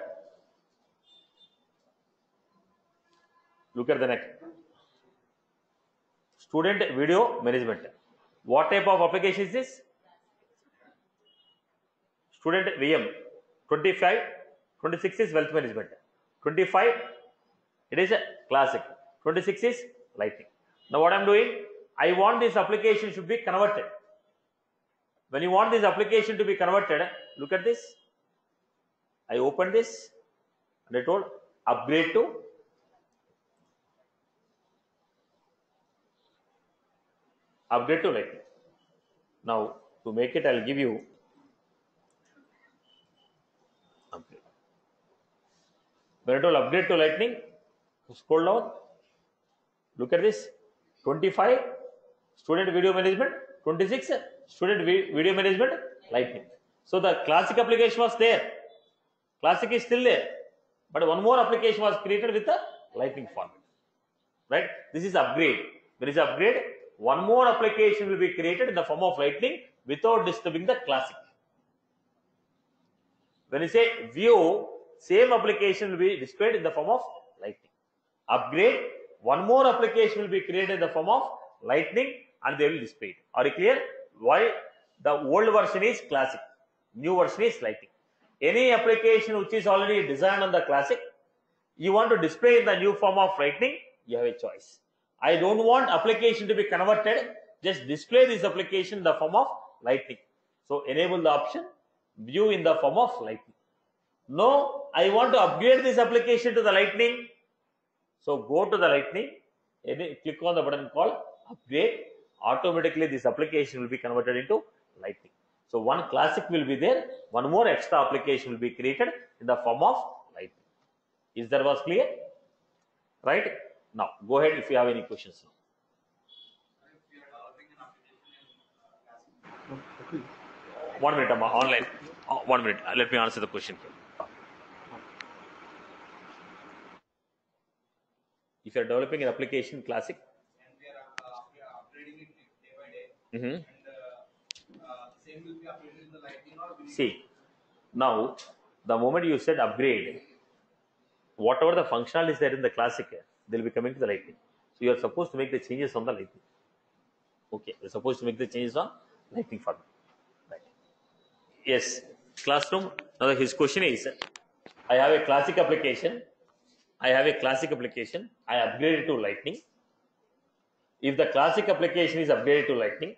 look at the next. Student video management. What type of application is this? Student VM. 25, 26 is wealth management. 25, it is a classic. 26 is Lightning. Now what I am doing, I want this application should be converted. When you want this application to be converted, look at this. I opened this and I told upgrade to Lightning. Now to make it, I'll give you upgrade. When I told upgrade to Lightning, scroll down. Look at this. 25 student video management, 26 student video management Lightning. So the classic application was there. Classic is still there, but one more application was created with the Lightning format. Right? This is upgrade. When it's upgrade, one more application will be created in the form of Lightning without disturbing the classic. When you say view, same application will be displayed in the form of Lightning. Upgrade, one more application will be created in the form of Lightning and they will display it. Are you clear? Why the old version is classic, new version is Lightning. Any application which is already designed on the classic, you want to display in the new form of Lightning, you have a choice. I don't want application to be converted, just display this application in the form of Lightning. So enable the option view in the form of Lightning. No, I want to upgrade this application to the Lightning. So go to the Lightning, click on the button called upgrade. Automatically this application will be converted into Lightning. So one classic will be there, one more extra application will be created in the form of Lightning. Is that was clear? Right? Now go ahead if you have any questions now. 1 minute, Amma, online. 1 minute. Let me answer the question. If you are developing an application classic, and we are upgrading it day by day, and same will be upgraded in the Lightning or see, now the moment you said upgrade, whatever the functionality is there in the classic, they will be coming to the Lightning. So you are supposed to make the changes on the Lightning. Okay, you're supposed to make the changes on Lightning format. Right. Yes, classroom. Now his question is, I have a classic application. I upgraded to Lightning. If the classic application is upgraded to Lightning,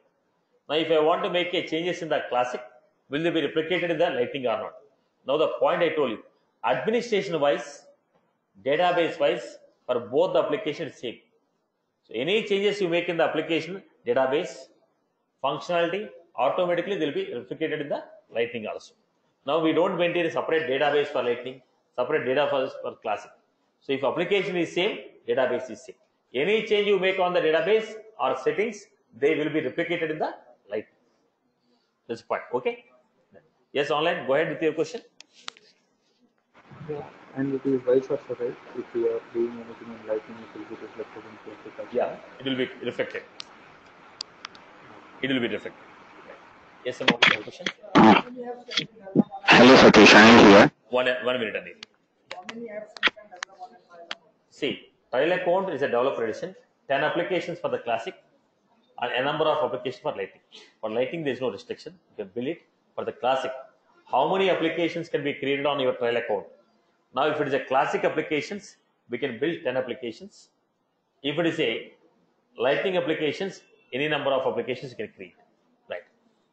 now if I want to make a changes in the classic, will they be replicated in the Lightning or not? Now the point I told you, administration wise, database wise, for both the applications same. So any changes you make in the application, database, functionality, automatically they will be replicated in the Lightning also. Now we don't maintain a separate database for Lightning, separate database for classic. So if application is same, database is same. Any change you make on the database or settings, they will be replicated in the Lightning. That's the point. Okay. Yes, online. Go ahead with your question. Yeah, and it is vice versa, right? If we are doing anything in Lightning, it will be reflected in classic. Yeah, it will be reflected. It will be reflected. Yes, some more question. Hello, Satish. I am here. One minute, Anil. See, trial account is a developer edition. 10 applications for the classic and a number of applications for Lightning. For Lightning, there is no restriction. You can build it. For the classic, how many applications can be created on your trial account? Now, if it is a classic applications, we can build 10 applications. If it is a Lightning applications, any number of applications you can create. Right?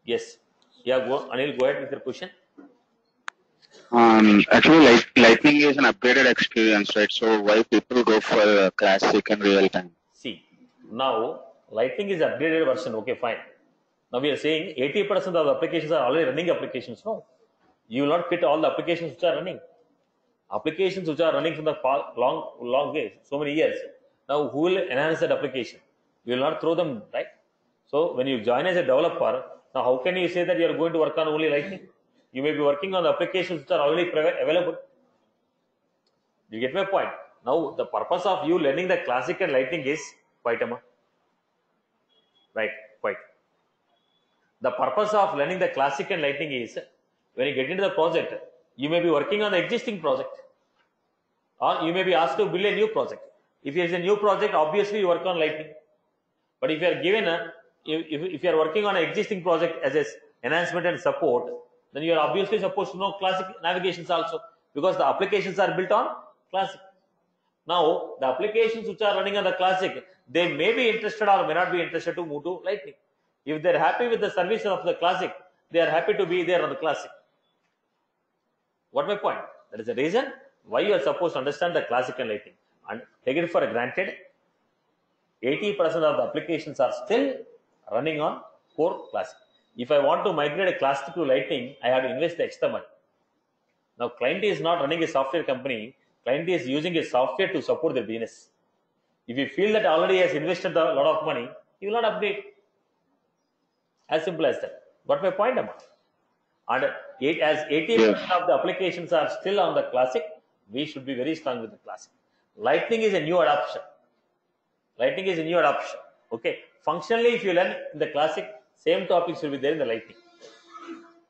Yes. Yeah. Go, Anil. Go ahead with your question. Actually, Lightning is an upgraded experience, right? So why people go for classic and real time? See, now Lightning is upgraded version. Okay, fine. Now we are saying 80% of the applications are already running applications. No, you will not fit all the applications which are running. Applications which are running from the long days, so many years. Now who will enhance that application? You will not throw them, right? So when you join as a developer, now how can you say that you are going to work on only Lightning? You may be working on the applications which are already available. You get my point? Now the purpose of you learning the classic and Lightning is quite right, quite. The purpose of learning the classic and Lightning is when you get into the project, you may be working on the existing project, or you may be asked to build a new project. If it is a new project, obviously you work on Lightning. But if you are given if you are working on an existing project as an enhancement and support, then you are obviously supposed to know classic navigations also, because the applications are built on classic. Now the applications which are running on the classic, they may be interested or may not be interested to move to Lightning. If they are happy with the service of the classic, they are happy to be there on the classic. What my point? That is the reason why you are supposed to understand the classic and lighting and take it for granted. 80% of the applications are still running on core classic. If I want to migrate a classic to lighting, I have to invest the extra money. Now, client is not running a software company. Client is using a software to support their business. If you feel that already has invested a lot of money, you will not upgrade. As simple as that. Got my point, Amma? And as 80% of the applications are still on the classic, we should be very strong with the classic. Lightning is a new adoption. Lightning is a new adoption. Okay. Functionally, if you learn in the classic, same topics will be there in the lightning.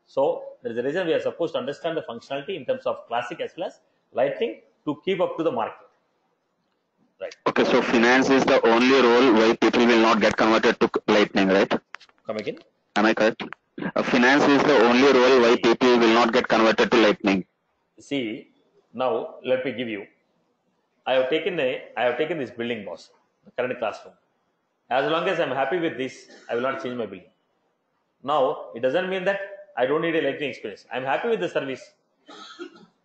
So there is a reason we are supposed to understand the functionality in terms of classic as well as lightning to keep up to the market. Right. Okay, so finance is the only role why people will not get converted to lightning, right? Come again. Am I correct? Finance is the only role why people will not get converted to lightning. See, now let me give you. I have taken this building, boss, the current classroom. As long as I am happy with this, I will not change my building. Now it doesn't mean that I don't need a lightning experience. I am happy with the service.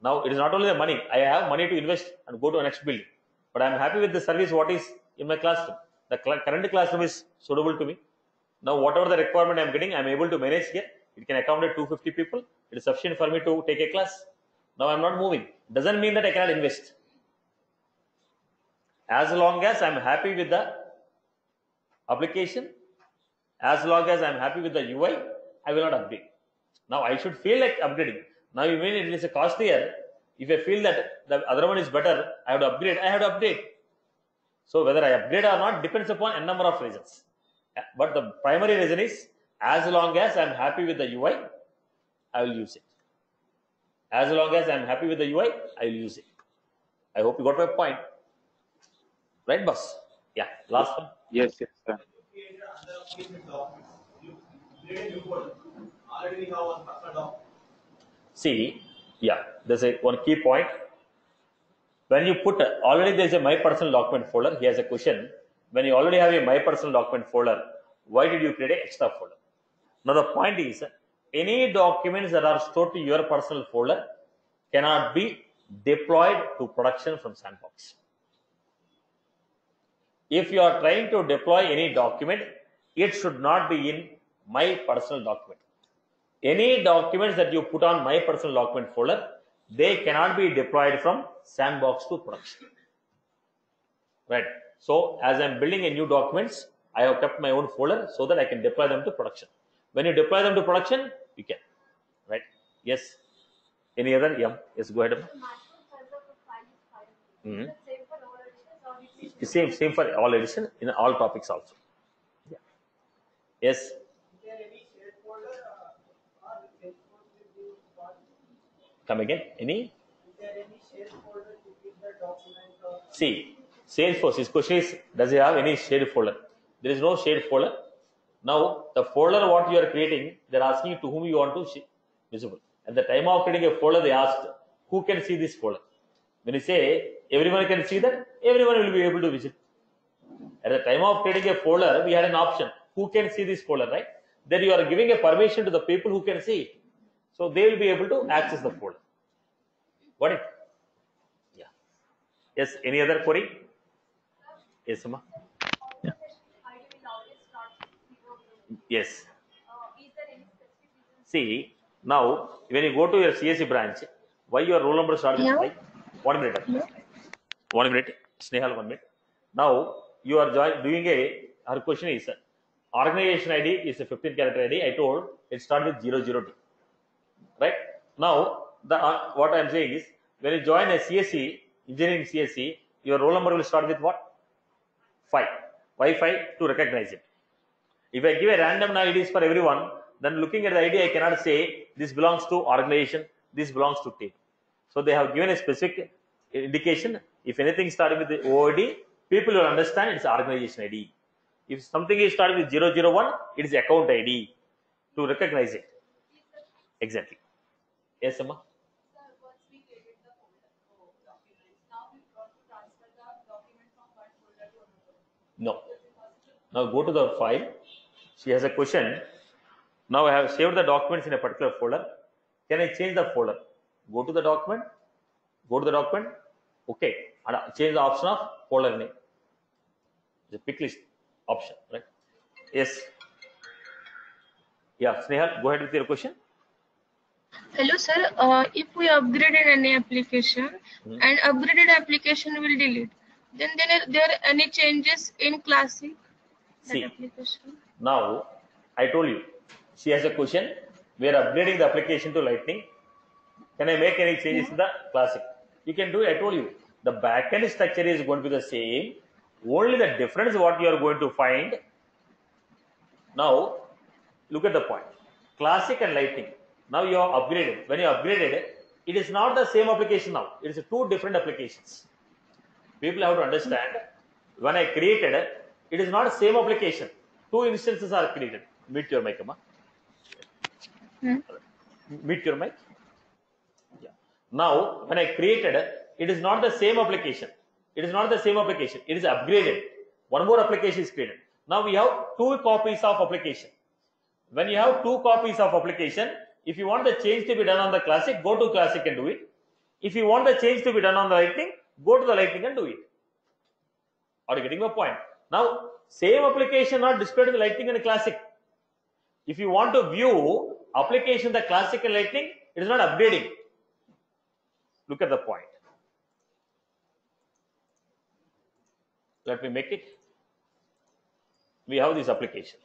Now it is not only the money. I have money to invest and go to a next building, but I am happy with the service. What is in my classroom? The current classroom is suitable to me. Now whatever the requirement I am getting, I am able to manage here. It can accommodate 250 people. It is sufficient for me to take a class. Now I am not moving. Doesn't mean that I cannot invest. As long as I am happy with the application, as long as I am happy with the UI, I will not upgrade. Now I should feel like upgrading. Now you mean it is a costlier. If I feel that the other one is better, I have to upgrade. I have to upgrade. So whether I upgrade or not depends upon a number of reasons. But the primary reason is, as long as I am happy with the UI, I will use it. As long as I am happy with the UI, I will use it. I hope you got my point. Right, boss? Yeah. Last one. Yes, yes, sir. Created under application documents. You create a new folder. Already we have one personal document. See, yeah, there's one key point. When you put already there's a my personal document folder. Here's a question. When you already have a my personal document folder, why did you create an extra folder? Now the point is, any documents that are stored to your personal folder cannot be deployed to production from Sandbox. If you are trying to deploy any document, it should not be in my personal document. Any documents that you put on my personal document folder, they cannot be deployed from Sandbox to production. Right. So as I'm building a new documents, I have kept my own folder so that I can deploy them to production. When you deploy them to production, you can. Right. Yes. Any other? Yeah. Yes. Go ahead. Mm-hmm. Same for all edition in all topics also. Yeah. Yes. Is there any shared folder or Salesforce will give one? Come again. Any? Is there any shared folder to keep the document or? See, Salesforce. His question is, does it have any shared folder? There is no shared folder. Now the folder what you are creating, they are asking you to whom you want to visible. At the time of creating a folder, they asked who can see this folder. When you say everyone can see that, everyone will be able to visit. At the time of creating a folder, we had an option. Who can see this folder, right? Then you are giving a permission to the people who can see it. So they will be able to access the folder. Got it? Yeah. Yes. Any other query? Yes, Amma. Yes. See, now when you go to your CSE branch, why your roll number starts with 5? 1 minute. 1 minute. Snehal, 1 minute. Now you are doing her question is, organization ID is a 15 character ID. I told it starts with 00D. Right? Now what I am saying is, when you join a CSE, engineering CSE, your roll number will start with what? 5. Why 5? To recognize it. If I give a random IDs for everyone, then looking at the ID, I cannot say this belongs to organization, this belongs to team. So they have given a specific indication. If anything started with the OID, people will understand it's organization ID. If something is started with 001, it is account ID to recognize it. Exactly. Yes, Amma? No. Now go to the file. She has a question. Now I have saved the documents in a particular folder. Can I change the folder? Go to the document. Go to the document. Okay. And change the option of folder name. The pick list option, right? Yes. Yeah, Snehal, go ahead with your question. Hello, sir. If we upgraded any application and upgraded application will delete, then there are any changes in Classic that See, application? now I told you, she has a question. We are upgrading the application to Lightning. Can I make any changes in the Classic? You can do it. I told you, the backend structure is going to be the same. Only the difference what you are going to find. Now, look at the point. Classic and Lightning. Now you are upgraded. When you upgraded, it is not the same application now. It is two different applications. People have to understand. When I created it is not the same application. Two instances are created. Mute your mic, Amma. Mute your mic. Yeah. Now, when I created it is not the same application. It is not the same application. It is upgraded. One more application is created. Now we have two copies of application. When you have two copies of application, if you want the change to be done on the Classic, go to Classic and do it. If you want the change to be done on the Lightning, go to the Lightning and do it. Are you getting my point? Now, same application not displayed in the Lightning and the Classic. If you want to view application the Classic and Lightning, it is not upgrading. Look at the point. Let me make it. We have this application.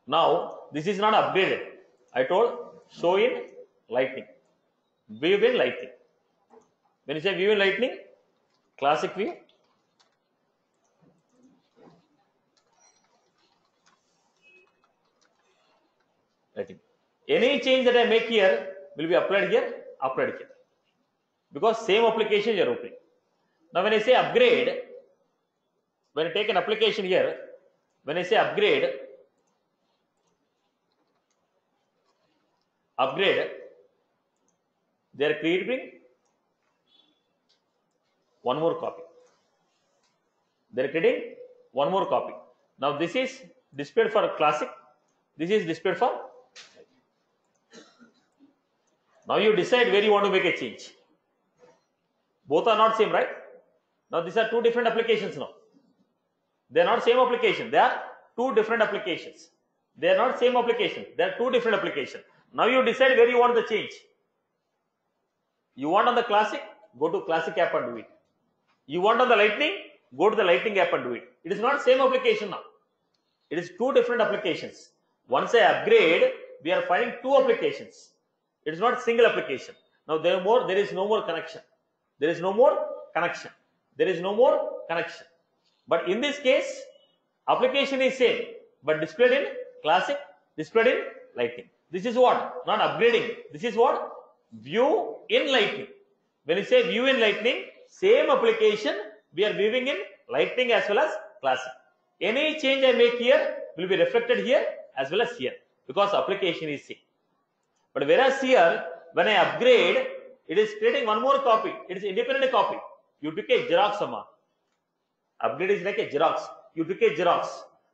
Now, this is not upgraded. I told show in Lightning. View in Lightning. When you say view in Lightning, Classic view. Lightning. Any change that I make here will be applied here, applied here. Because same application you are opening. Now, when I say upgrade, when I take an application here, when I say upgrade, they are creating one more copy. They are creating one more copy. Now, this is displayed for Classic. This is displayed for. Now, you decide where you want to make a change. Both are not same, right? Now, these are two different applications now. They are not same application. They are two different applications. They are not same application. They are two different applications. Now, you decide where you want the change. You want on the Classic, go to Classic app and do it. You want on the Lightning, go to the Lightning app and do it. It is not same application now. It is two different applications. Once I upgrade, we are finding two applications. It is not single application. Now, there is no more connection. There is no more connection. There is no more connection. But in this case, application is same, but displayed in Classic, displayed in Lightning. This is what? Not upgrading. This is what? View in Lightning. When you say view in Lightning, same application we are viewing in Lightning as well as Classic. Any change I make here will be reflected here as well as here because application is same. But whereas here, when I upgrade, it is creating one more copy. It is independent copy. You took a Xerox, Amma. Upgrade is like a Xerox. You took a Xerox.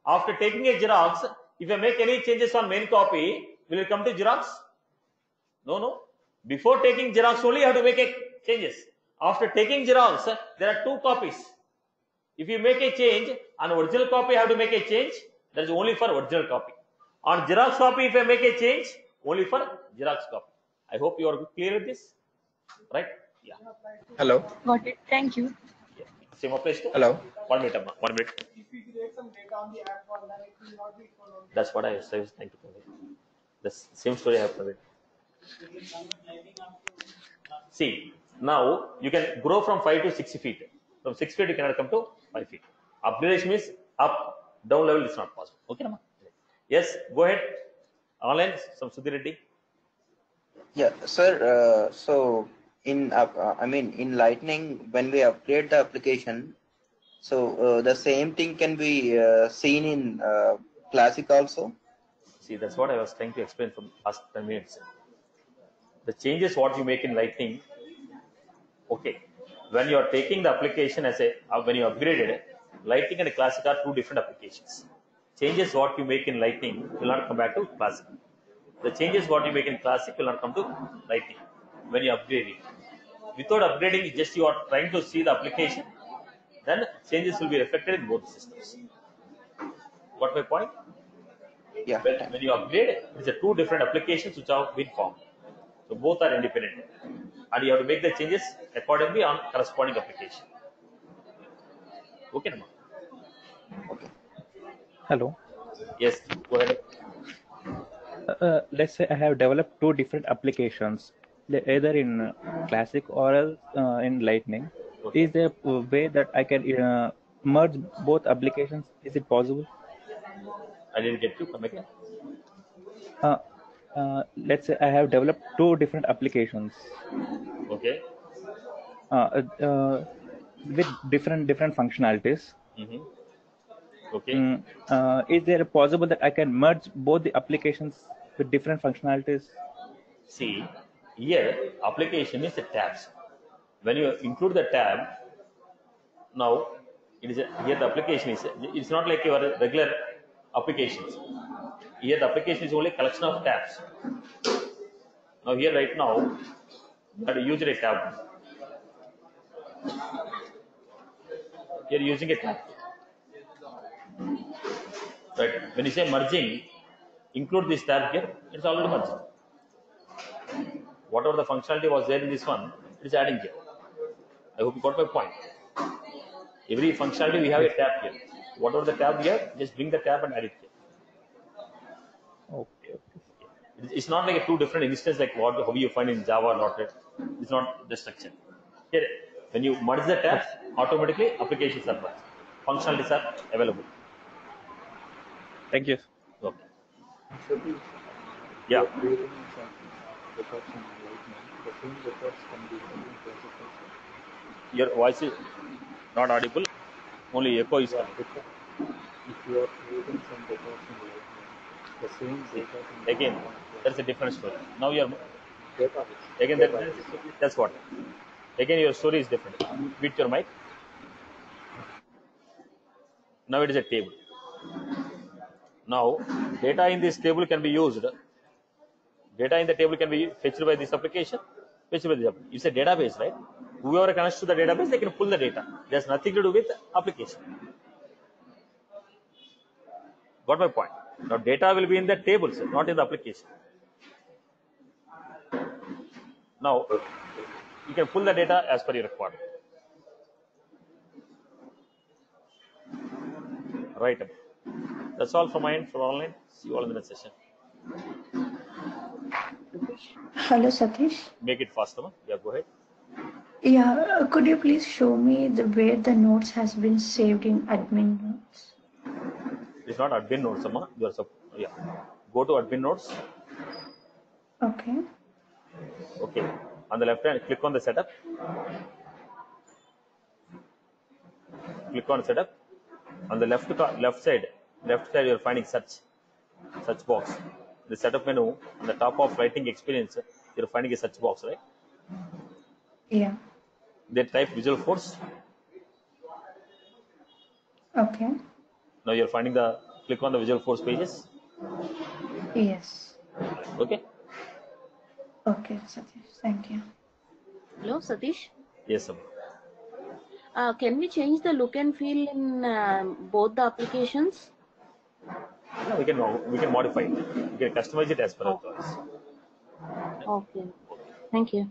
After taking a Xerox, if I make any changes on main copy, will it come to Xerox? No. Before taking Xerox only, you have to make a changes. After taking Xerox, there are two copies. If you make a change, on original copy, you have to make a change. That is only for original copy. On Xerox copy, if I make a change, only for Xerox copy. I hope you are clear with this. Right? Yeah. Hello. Got it. Thank you. Yeah. Same applies to? Hello. 1 minute, Amma. 1 minute. If you create some data on the app, then it will not be equal. That's what I was trying to convey. The same story I have conveyed. See, now you can grow from 5 to 6 feet. From 6 feet, you cannot come to 5 feet. Upgradation means up, down level is not possible. Okay, Nama? Yes, go ahead. Online, some Sudhir Reddy. Yeah, sir. So in in Lightning, when we upgrade the application, so the same thing can be seen in Classic also. See, that's what I was trying to explain from last 10 minutes. The changes what you make in Lightning, okay. When you are taking the application as when you upgraded it, Lightning and Classic are two different applications. changes what you make in Lightning will not come back to Classic. The changes what you make in Classic will not come to Lightning when you upgrade it. Without upgrading, just you are trying to see the application, then changes will be reflected in both systems. Got my point? Yeah. When you upgrade, it's a two different applications which have been formed. So both are independent, and you have to make the changes accordingly on corresponding application. Okay, Nama? Okay. Hello. Yes, go ahead. Let's say I have developed two different applications, either in Classic or else in Lightning. Okay. Is there a way that I can merge both applications? Is it possible? I didn't get you. Come again. Let's say I have developed two different applications Okay. with different functionalities. Mm-hmm. Okay. Is there possible that I can merge both the applications with different functionalities? See, here application is the tabs. When you include the tab, now it is here the application is. It's not like your regular applications. Here the application is only collection of tabs. Now here right now, you have to use a tab. Here using a tab. Right. When you say merging, include this tab here. It's already merged. Whatever the functionality was there in this one, it is adding here. I hope you got my point. Every functionality we have a tab here. Whatever the tab here, just bring the tab and add it here. Okay. It's not like a two different instances like how you find in Java or .NET. It's not the structure. Here, when you merge the tabs, automatically applications are merged. Functionalities are available. Thank you. Okay. So Yeah. creating some records in Lightning, the same records can be used in Classic also. Your voice is not audible. Only echo is coming. If you are creating some records in Lightning, the same data can be Again, that's a different story. Now you're data. again that's what. Again, your story is different. Mute your mic. Now it is a table. Now data in this table can be used. Data in the table can be fetched by this application. Fetched by this application. It's a database, right? Whoever connects to the database, they can pull the data. There's nothing to do with application. Got my point? Now data will be in the tables, not in the application. Now you can pull the data as per your requirement. Right. That's all from my end for online. See you all in the next session. Hello, Satish. Make it faster. Yeah, go ahead. Yeah, could you please show me where the notes has been saved in admin notes? It's not admin notes, Amma. You are yeah. Go to admin notes. Okay. Okay. On the left hand, click on the setup. Click on setup. On the left side, you're finding search box. The setup menu on the top of Lightning Experience, you're finding a search box, right? Yeah. Then type Visualforce. Okay. Now you're finding click on the Visualforce pages. Yes. Okay. Okay, Satish. Thank you. Hello, Satish. Yes, sir. Can we change the look and feel in both the applications? No, we can modify it. We can customize it as per our choice. Okay. Thank you.